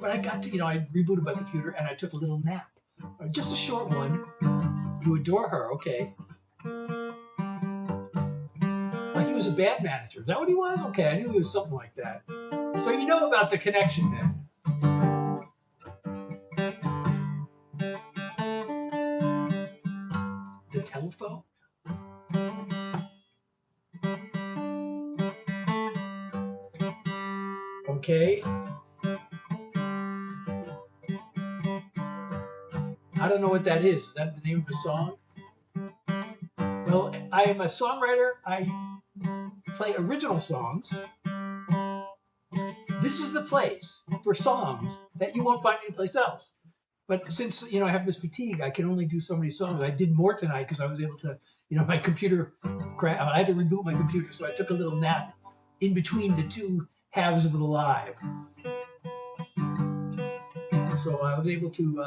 But I got to, I rebooted my computer and I took a little nap. Just a short one. You adore her, okay. Like he was a band manager. Is that what he was? Okay, I knew he was something like that. So you know about the connection then. The telephone? Okay. I don't know what that is. Is that the name of the song? Well, I am a songwriter. I play original songs. This is the place for songs that you won't find anyplace else. But since, I have this fatigue, I can only do so many songs. I did more tonight because I was able to, my computer crashed. I had to reboot my computer, so I took a little nap in between the two halves of the live. So I was able to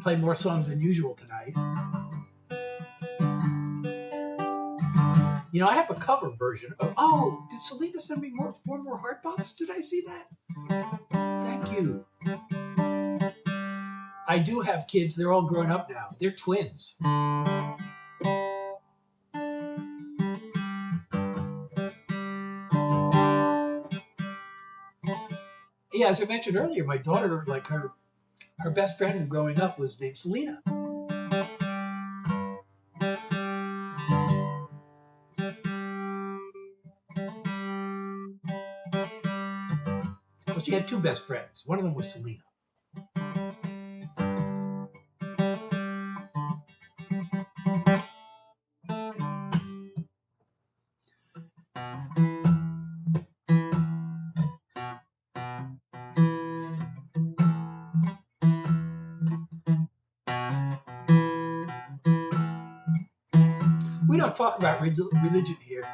play more songs than usual tonight. You know, I have a cover version of. Oh, did Selena send me four more heart pops? Did I see that? Thank you. I do have kids. They're all grown up now. They're twins. Yeah, as I mentioned earlier, my daughter, like her best friend growing up was named Selena. Well, she had two best friends. One of them was Selena. We don't talk about religion here.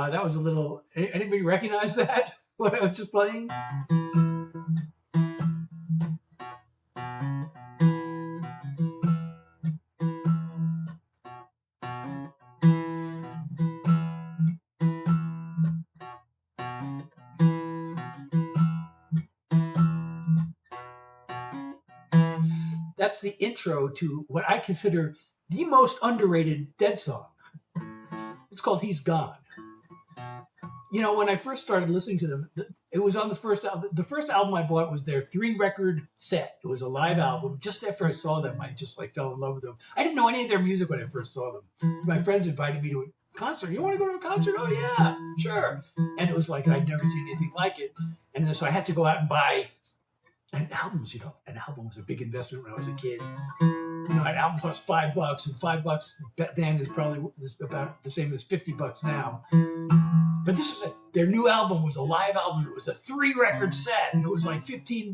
That was a little. Anybody recognize that? What I was just playing? That's the intro to what I consider the most underrated Dead song. It's called He's Gone. You know, when I first started listening to them, it was on the first album. The first album I bought was their 3-record set. It was a live album. Just after I saw them, I just fell in love with them. I didn't know any of their music when I first saw them. My friends invited me to a concert. You want to go to a concert? Oh yeah, sure. And it was like I'd never seen anything like it. And then so I had to go out and buy an album. You know, an album was a big investment when I was a kid. You know, an album cost $5, and $5 then is probably about the same as $50 now. But this was their new album was a live album. It was a 3-record set, and it was like $15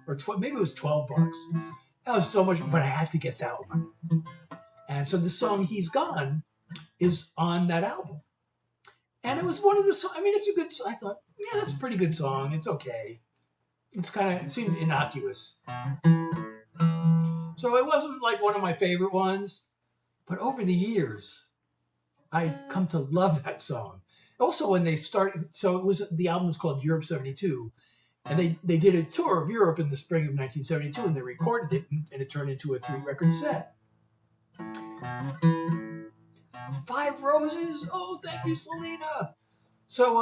or maybe it was $12. That was so much, but I had to get that one. And so the song "He's Gone" is on that album, and it was one of the songs. I mean, it's a good. I thought, yeah, that's a pretty good song. It's okay. It seemed innocuous. So it wasn't like one of my favorite ones, but over the years, I come to love that song. Also, when they started, so the album was called Europe 72, and they did a tour of Europe in the spring of 1972, and they recorded it, and it turned into a 3-record set. 5 Roses, oh, thank you, Selena. So,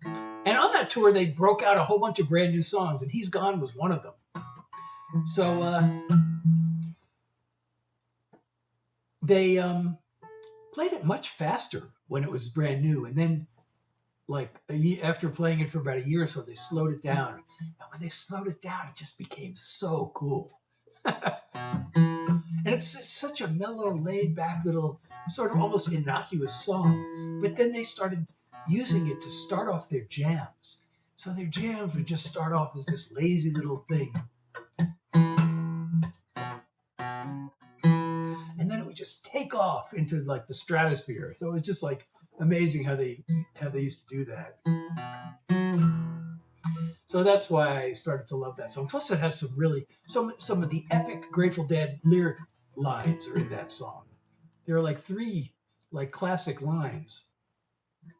and on that tour, they broke out a whole bunch of brand new songs, and He's Gone was one of them. So, they played it much faster when it was brand new, and then after playing it for about a year or so, they slowed it down. And when they slowed it down, it just became so cool. And it's such a mellow, laid-back little, sort of almost innocuous song. But then they started using it to start off their jams. So their jams would just start off as this lazy little thing. And then it would just take off into like the stratosphere. So it was just like amazing how they used to do that. So that's why I started to love that song. Plus it has some of the epic Grateful Dead lyric lines are in that song. There are like 3 like classic lines.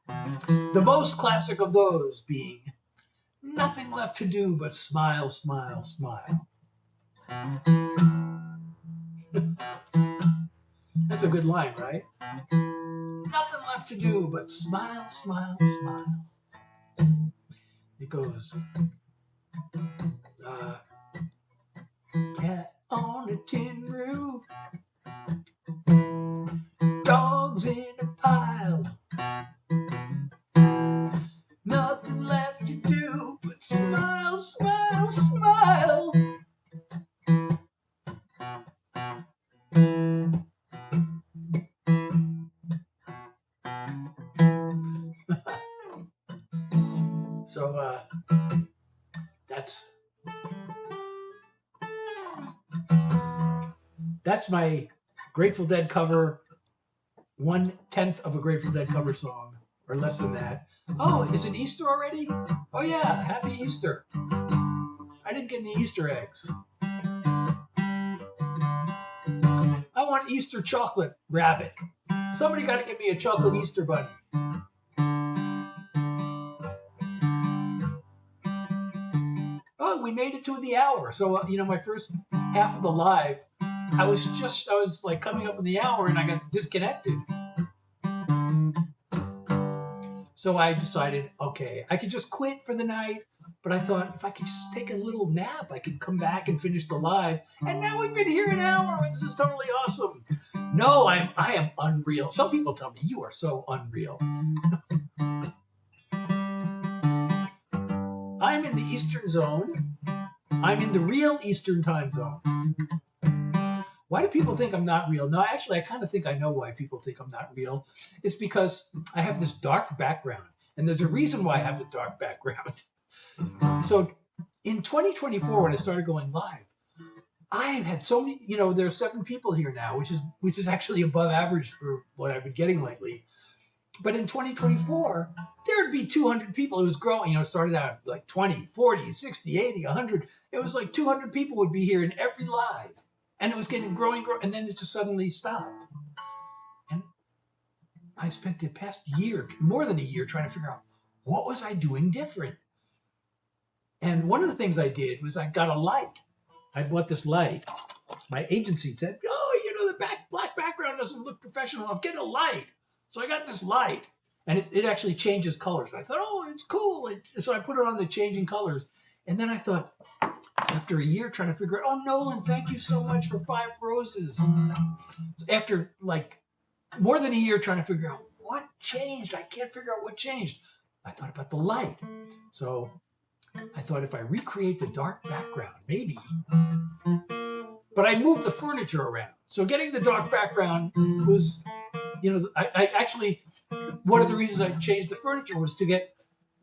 The most classic of those being, "Nothing left to do but smile, smile, smile." That's a good line, right? Nothing left to do but smile, smile, smile. It goes, cat on a tin roof, dogs in a pile, nothing left to do but smile, smile, smile. So that's my Grateful Dead cover, 1/10 of a Grateful Dead cover song, or less than that. Oh, is it Easter already? Oh yeah, happy Easter. I didn't get any Easter eggs. I want Easter chocolate rabbit. Somebody got to get me a chocolate Easter bunny. Oh, we made it to the hour. So, my first half of the live, I was like coming up in the hour and I got disconnected. So I decided, okay, I could just quit for the night. But I thought if I could just take a little nap, I could come back and finish the live. And now we've been here an hour. And this is totally awesome. No, I am unreal. Some people tell me you are so unreal. I'm in the Eastern Zone. I'm in the real Eastern time zone. Why do people think I'm not real? No, actually, I kind of think I know why people think I'm not real. It's because I have this dark background. And there's a reason why I have the dark background. So in 2024, when I started going live, I have had so many, there are 7 people here now, which is actually above average for what I've been getting lately. But in 2024, there would be 200 people. It was growing, it started out like 20, 40, 60, 80, 100. It was like 200 people would be here in every live. And it was getting growing, and then it just suddenly stopped. And I spent the past year, more than a year, trying to figure out what was I doing different. And one of the things I did was I got a light. I bought this light. My agency said, the black background doesn't look professional enough. Get a light. So I got this light. And it actually changes colors. I thought, it's cool. So I put it on the changing colors. And then I thought, after a year trying to figure out, Nolan, thank you so much for 5 roses. After more than a year trying to figure out what changed, I can't figure out what changed. I thought about the light. So I thought if I recreate the dark background, maybe. But I moved the furniture around. So getting the dark background was, I actually, one of the reasons I changed the furniture was to get,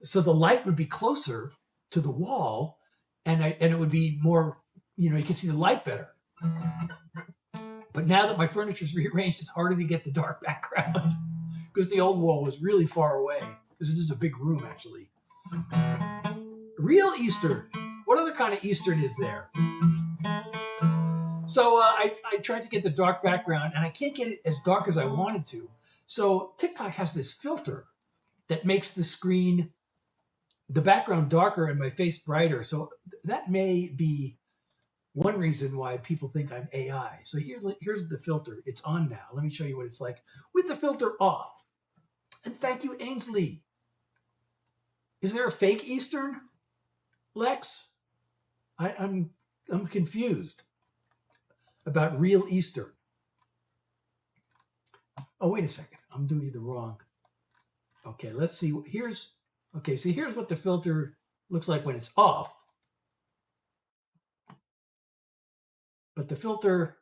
so the light would be closer to the wall and it would be more, you can see the light better. But now that my furniture is rearranged, it's harder to get the dark background because the old wall was really far away. This is a big room, actually. Real Eastern. What other kind of Eastern is there? So I tried to get the dark background, and I can't get it as dark as I wanted to. So TikTok has this filter that makes the screen, the background darker and my face brighter. So that may be one reason why people think I'm AI. So here's the filter. It's on now. Let me show you what it's like with the filter off. And thank you, Ainsley. Is there a fake Eastern, Lex? I'm confused about real Eastern. Oh, wait a second. I'm doing it wrong. Okay, let's see. So here's what the filter looks like when it's off. But the filter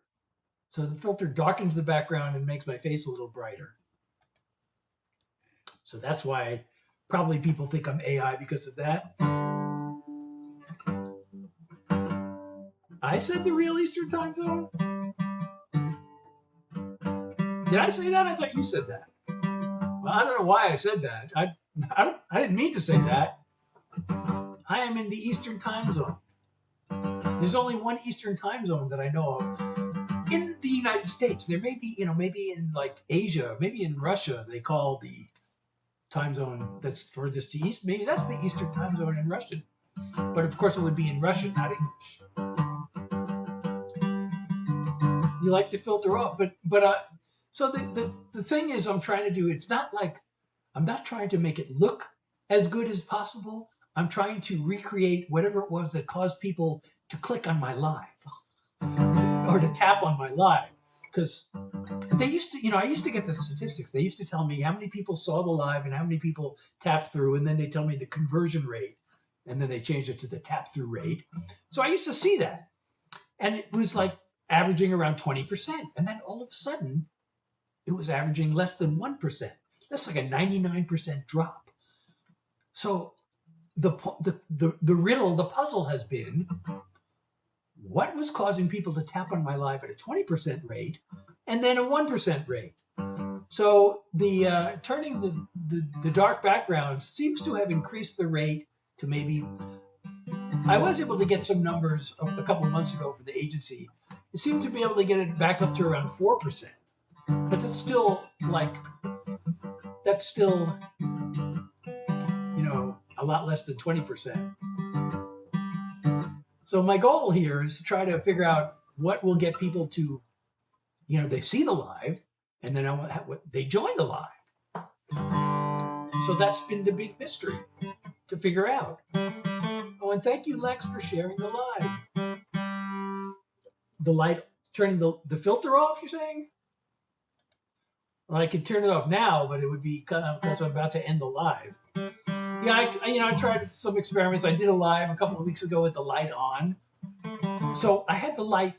darkens the background and makes my face a little brighter. So that's why probably people think I'm AI because of that. I said the real Eastern time zone? Did I say that? I thought you said that. Well, I don't know why I said that. I didn't mean to say that. I am in the Eastern time zone. There's only one Eastern time zone that I know of in the United States. There may be, maybe in like Asia, maybe in Russia, they call the time zone that's furthest to east. Maybe that's the Eastern time zone in Russian. But of course it would be in Russian, not English. You like to filter off, so the thing is I'm trying to do, it's not like, I'm not trying to make it look as good as possible. I'm trying to recreate whatever it was that caused people to click on my live or to tap on my live. Because they used to, I used to get the statistics. They used to tell me how many people saw the live and how many people tapped through. And then they tell me the conversion rate. And then they changed it to the tap through rate. So I used to see that. And it was like averaging around 20%. And then all of a sudden, it was averaging less than 1%. That's like a 99% drop. So the riddle, the puzzle has been, what was causing people to tap on my live at a 20% rate and then a 1% rate? So the turning the dark backgrounds seems to have increased the rate to maybe. I was able to get some numbers a couple of months ago for the agency. It seemed to be able to get it back up to around 4%, but that's still a lot less than 20%. So my goal here is to try to figure out what will get people to, they see the live, and then they join the live. So that's been the big mystery to figure out. Oh, and thank you, Lex, for sharing the live. The light, turning the filter off, you're saying? Well, I could turn it off now, but it would be because I'm about to end the live. Yeah, I tried some experiments. I did a live a couple of weeks ago with the light on. So I had the light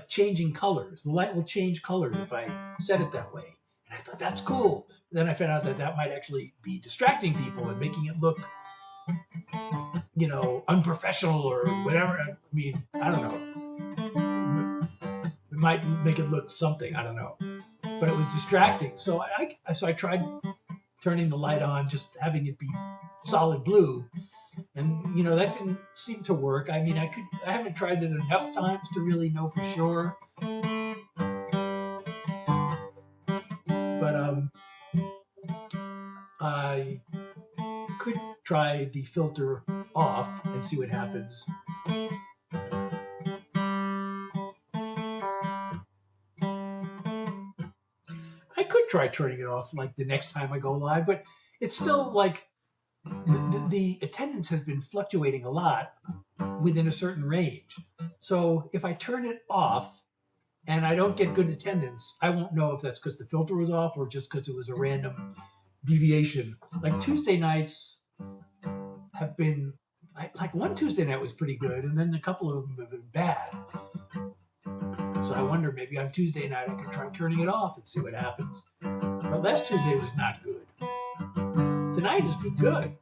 changing colors. The light will change colors if I set it that way. And I thought, that's cool. Then I found out that might actually be distracting people and making it look, unprofessional or whatever. I mean, I don't know. It might make it look something. I don't know. But it was distracting. So I tried turning the light on, just having it be solid blue. And, that didn't seem to work. I mean, I haven't tried it enough times to really know for sure. But I could try the filter off and see what happens. I could try turning it off the next time I go live, but it's still the attendance has been fluctuating a lot within a certain range. So if I turn it off and I don't get good attendance, I won't know if that's because the filter was off or just because it was a random deviation. Tuesday nights have been, one Tuesday night was pretty good, and then a couple of them have been bad. So I wonder, maybe on Tuesday night I could try turning it off and see what happens. But last Tuesday was not good. Tonight has been good.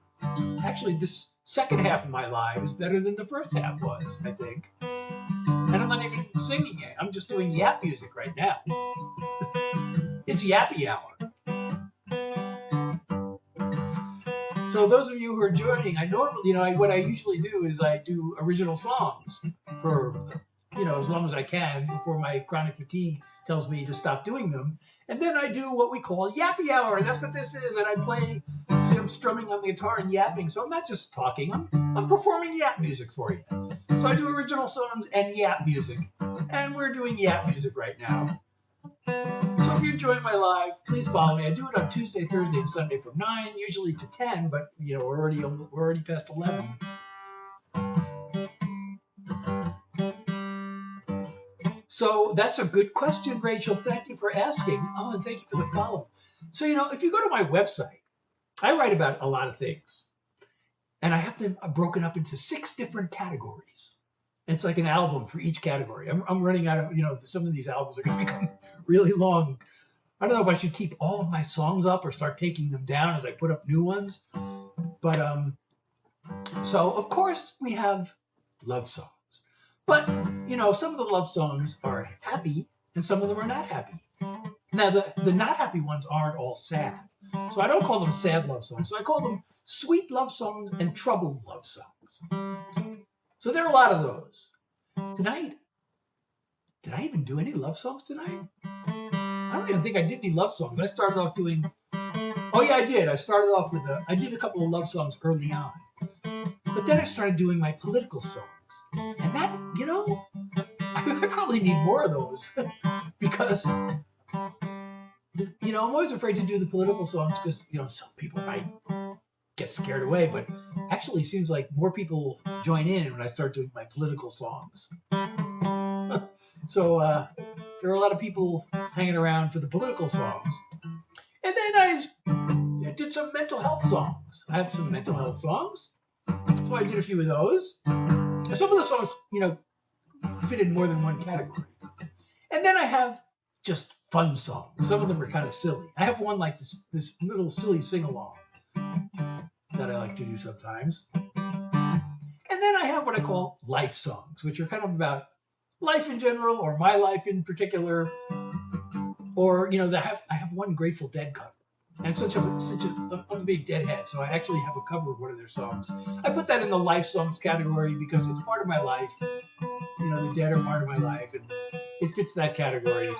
Actually, this second half of my live is better than the first half was, I think. And I'm not even singing it. I'm just doing yap music right now. It's yappy hour. So those of you who are joining, what I usually do is I do original songs for, as long as I can before my chronic fatigue tells me to stop doing them. And then I do what we call yappy hour. And that's what this is. And I play, I'm strumming on the guitar and yapping. So I'm not just talking, I'm performing yap music for you. So I do original songs and yap music. And we're doing yap music right now. So if you're enjoying my live, please follow me. I do it on Tuesday, Thursday, and Sunday from 9, usually to 10, but we're already past 11. So that's a good question, Rachel. Thank you for asking. Oh, and thank you for the follow. So, if you go to my website, I write about a lot of things. And I have them broken up into 6 different categories. It's like an album for each category. I'm running out of, some of these albums are going to become really long. I don't know if I should keep all of my songs up or start taking them down as I put up new ones. But, so of course we have love songs. But, some of the love songs are happy and some of them are not happy. Now, the not happy ones aren't all sad. So I don't call them sad love songs. So I call them sweet love songs and troubled love songs. So there are a lot of those. Tonight, did I even do any love songs tonight? I don't even think I did any love songs. I started off doing, oh yeah, I did. I started off with I did a couple of love songs early on. But then I started doing my political songs. And that, I probably need more of those because, I'm always afraid to do the political songs because, some people might get scared away, but actually it seems like more people join in when I start doing my political songs. So there are a lot of people hanging around for the political songs. And then I did some mental health songs. I have some mental health songs. So I did a few of those. And some of the songs, fit in more than one category. And then I have just fun songs. Some of them are kind of silly. I have one like this little silly sing-along that I like to do sometimes. And then I have what I call life songs, which are kind of about life in general or my life in particular. Or, I have one Grateful Dead cover And I'm a big Deadhead, so I actually have a cover of one of their songs. I put that in the life songs category because it's part of my life. You know, the Dead are part of my life, and it fits that category.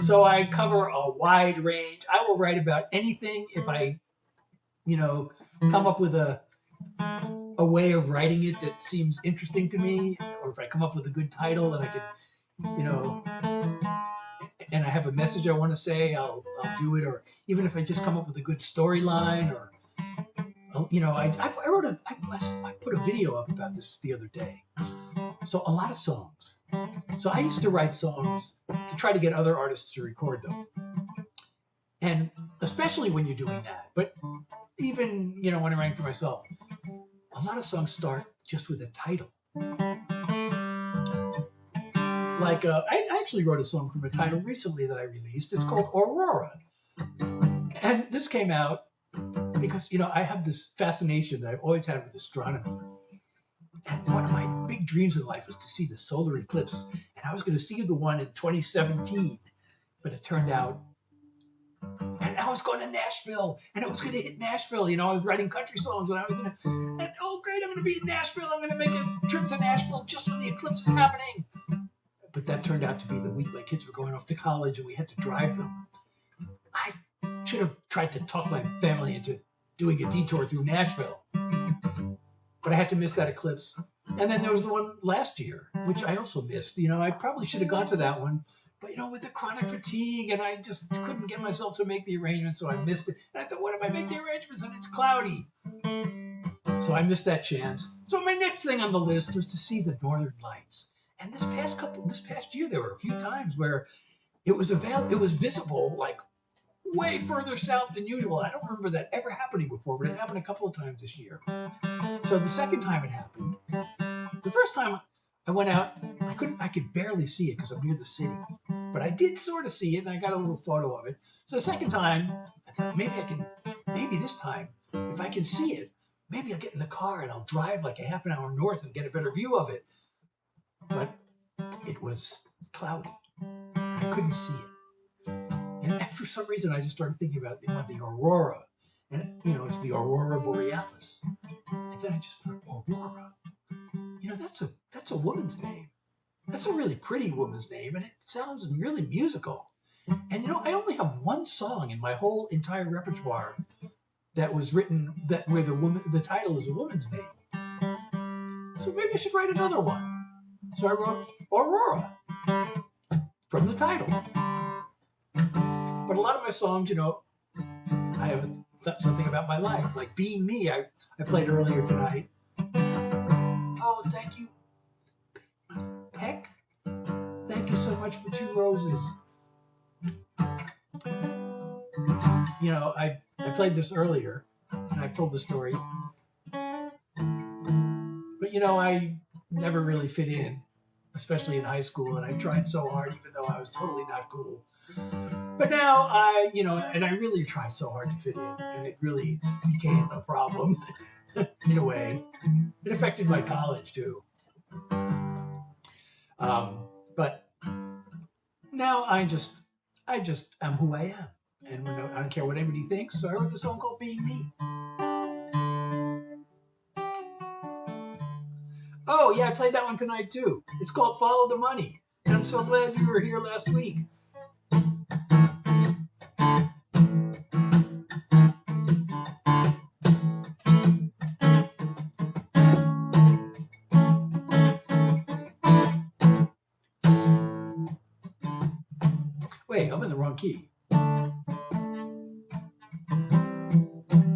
So I cover a wide range. I will write about anything if I, you know, come up with a way of writing it that seems interesting to me, or if I come up with a good title and I could, you know, and I have a message I want to say, I'll do it. Or even if I just come up with a good storyline, or you know, I put a video up about this the other day. So a lot of songs. So I used to write songs to try to get other artists to record them, and especially when you're doing that. But even, you know, when I'm writing for myself, a lot of songs start just with a title. Like I actually wrote a song from a title recently that I released. It's called Aurora, and this came out because, you know, I have this fascination that I've always had with astronomy. And one of my big dreams in life was to see the solar eclipse. And I was going to see the one in 2017. But it turned out, and I was going to Nashville, and it was going to hit Nashville. You know, I was writing country songs, and I was going to, and oh great, I'm going to be in Nashville. I'm going to make a trip to Nashville just when the eclipse is happening. But that turned out to be the week my kids were going off to college, and we had to drive them. I should have tried to talk my family into doing a detour through Nashville. But I had to miss that eclipse. And then there was the one last year, which I also missed. You know, I probably should have gone to that one. But, you know, with the chronic fatigue, and I just couldn't get myself to make the arrangements, so I missed it. And I thought, what if I make the arrangements and it's cloudy? So I missed that chance. So my next thing on the list was to see the Northern Lights. And this past year, there were a few times where it was visible, like, way further south than usual. I don't remember that ever happening before, but it happened a couple of times this year. So the second time it happened, the first time I went out, I could barely see it because I'm near the city, but I did sort of see it, and I got a little photo of it. So the second time, I thought maybe this time, if I can see it, maybe I'll get in the car and I'll drive like a half an hour north and get a better view of it. But it was cloudy, and I couldn't see it. And for some reason, I just started thinking about the aurora. And, you know, it's the aurora borealis. And then I just thought, Aurora. You know, that's a woman's name. That's a really pretty woman's name, and it sounds really musical. And, you know, I only have one song in my whole entire repertoire that was written where the title is a woman's name. So maybe I should write another one. So I wrote Aurora from the title. But a lot of my songs, you know, I have something about my life, like Being Me. I played earlier tonight. Oh, thank you, Peck. Thank you so much for 2 roses. You know, I played this earlier, and I've told the story. But, you know, I never really fit in, especially in high school, and I tried so hard, even though I was totally not cool. But now I really tried so hard to fit in, and it really became a problem in a way. It affected my college too. But now I just am who I am, and I don't care what anybody thinks. So I wrote a song called Being Me. Oh yeah, I played that one tonight too. It's called Follow the Money, and I'm so glad you were here last week. Wait, I'm in the wrong key. Am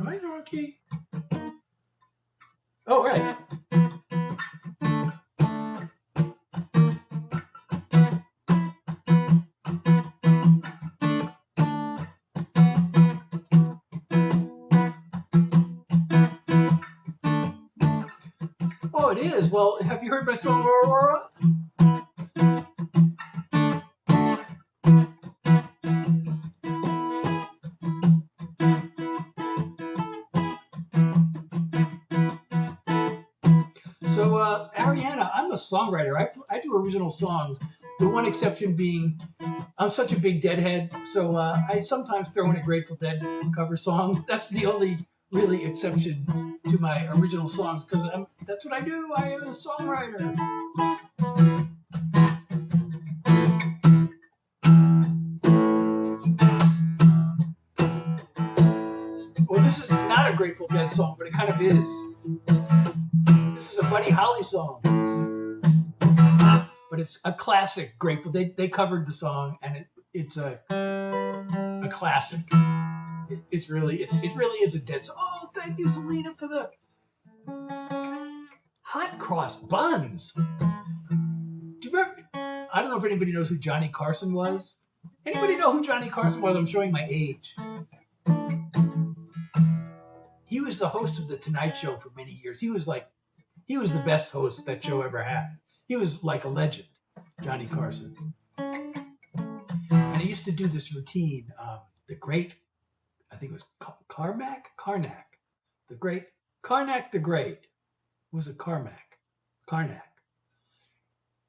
I in the wrong key? Oh, right. Oh, it is. Well, have you heard my song Aurora? So, Ariana, I'm a songwriter. I do original songs. The one exception being I'm such a big Deadhead, so I sometimes throw in a Grateful Dead cover song. That's the only really exception to my original songs, because that's what I do. I am a songwriter. Well, this is not a Grateful Dead song, but it kind of is. This is a Buddy Holly song, but it's a classic Grateful. They covered the song, and it's a classic. It really is a Dead song. Oh, thank you, Selena, for the hot cross buns. Do you remember? I don't know if anybody knows who Johnny Carson was. Anybody know who Johnny Carson was? I'm showing my age. He was the host of the Tonight Show for many years. He was the best host that show ever had. He was like a legend, Johnny Carson. And he used to do this routine, the great, I think it was Karnak, the great, Karnak the Great. Was it Karnak?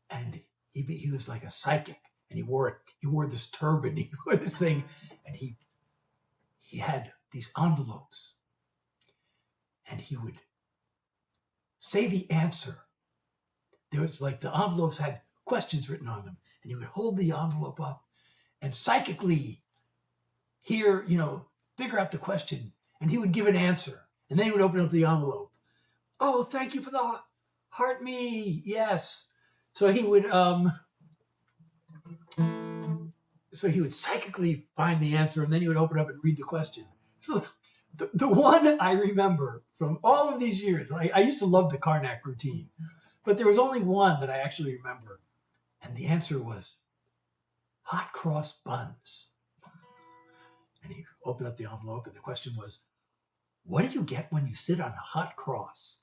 And he was like a psychic, and he wore this turban, he wore this thing, and he had these envelopes, and he would say the answer. There was like the envelopes had questions written on them, and he would hold the envelope up and psychically figure out the question, and he would give an answer, and then he would open up the envelope. Oh, thank you for the heart me. Yes. So he would psychically find the answer, and then he would open up and read the question. So the one I remember from all of these years, I used to love the Karnak routine, but there was only one that I actually remember, and the answer was hot cross buns. And he opened up the envelope, and the question was, what do you get when you sit on a hot cross?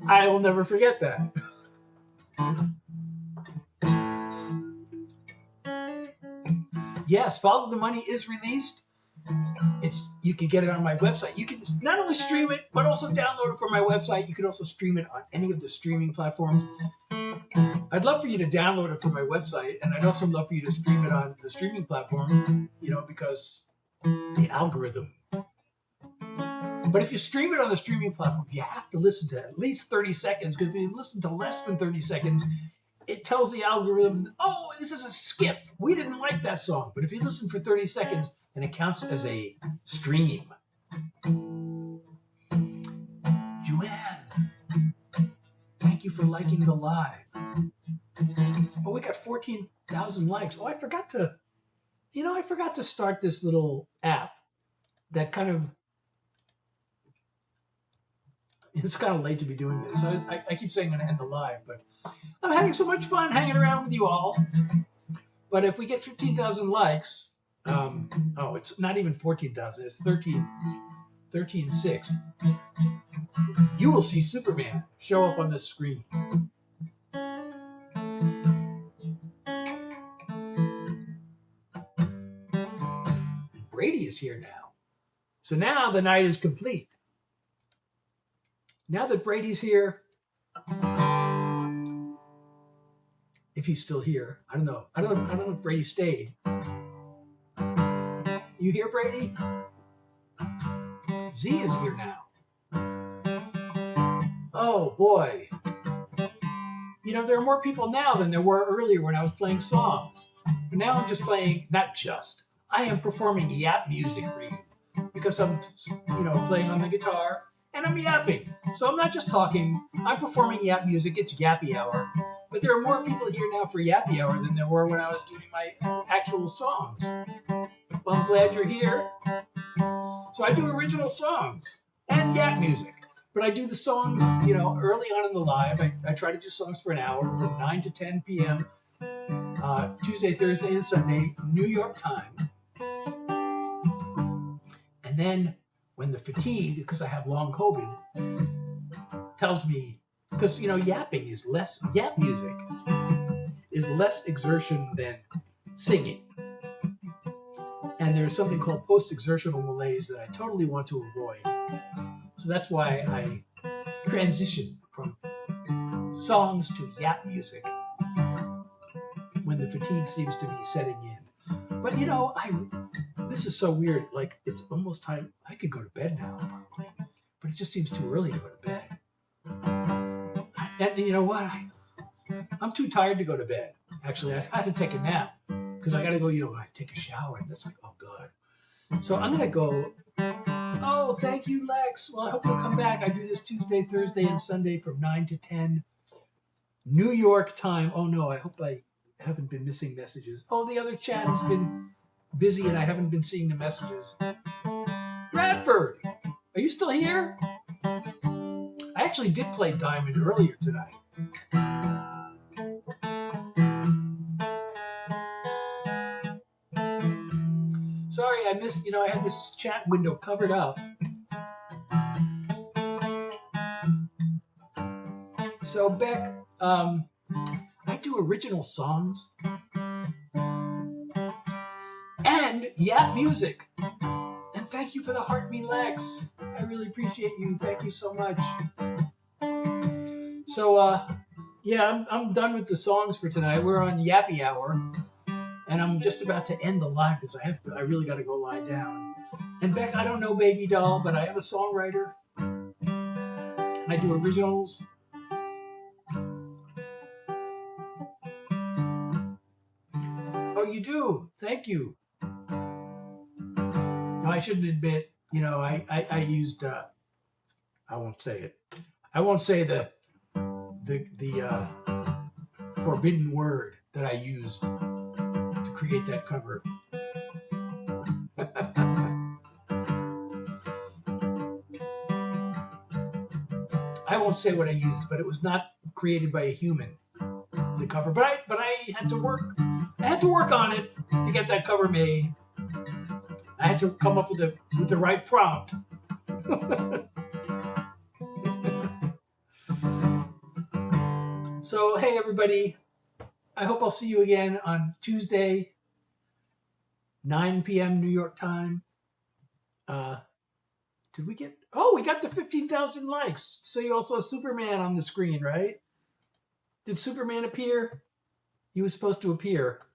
I will never forget that. Yes, Follow the Money is released. You can get it on my website. You can not only stream it, but also download it from my website. You can also stream it on any of the streaming platforms. I'd love for you to download it from my website, and I'd also love for you to stream it on the streaming platform, because the algorithm. But if you stream it on the streaming platform, you have to listen to at least 30 seconds, because if you listen to less than 30 seconds, it tells the algorithm, oh, this is a skip. We didn't like that song. But if you listen for 30 seconds, then it counts as a stream. Joanne, thank you for liking the live. Oh, we got 14,000 likes. Oh, I forgot to start this little app that it's kind of late to be doing this. I keep saying I'm going to end the live, but I'm having so much fun hanging around with you all. But if we get 15,000 likes, it's not even 14,000, it's 13,600. You will see Superman show up on the screen. Brady is here now. So now the night is complete. Now that Brady's here, if he's still here, I don't know if Brady stayed. You here, Brady? Z is here now. Oh boy. There are more people now than there were earlier when I was playing songs. But now I'm just playing, I am performing yap music for you, because I'm, playing on the guitar and I'm yapping. So I'm not just talking, I'm performing yap music. It's Yappy Hour. But there are more people here now for Yappy Hour than there were when I was doing my actual songs. Well, I'm glad you're here. So I do original songs and yap music. But I do the songs, early on in the live. I try to do songs for an hour from 9 to 10 p.m. Tuesday, Thursday, and Sunday, New York time. And then when the fatigue, because I have long COVID, tells me, because, yap music is less exertion than singing. And there's something called post-exertional malaise that I totally want to avoid. So that's why I transition from songs to yap music. the fatigue seems to be setting in. But you know, this is so weird. Like it's almost time. I could go to bed now, probably, but it just seems too early to go to bed. And you know what? I'm too tired to go to bed. Actually, I've had to take a nap because I got to go. You know, I take a shower, and that's like, oh god. So I'm gonna go. Oh, thank you, Lex. Well, I hope you'll come back. I do this Tuesday, Thursday, and Sunday from 9 to 10 New York time. Oh no, I hope I haven't been missing messages. Oh, the other chat has been busy and I haven't been seeing the messages. Bradford, are you still here? I actually did play Diamond earlier tonight. Sorry, I missed, I had this chat window covered up. So Beck, I do original songs and Yap music. And thank you for the heart me, Lex. I really appreciate you. Thank you so much. So, yeah, I'm done with the songs for tonight. We're on Yappy Hour. And I'm just about to end the live because I really got to go lie down. And Beck, I don't know Baby Doll, but I have a songwriter. I do originals. Oh, you do? Thank you. No, I shouldn't admit, I used, I won't say it. I won't say the forbidden word that I used to create that cover. I won't say what I used, but it was not created by a human, the cover. But I had to work. I had to work on it to get that cover made. I had to come up with the right prompt. So, hey everybody, I hope I'll see you again on Tuesday, 9 p.m. New York time. Did we get, we got the 15,000 likes. So you also saw Superman on the screen, right? Did Superman appear? He was supposed to appear.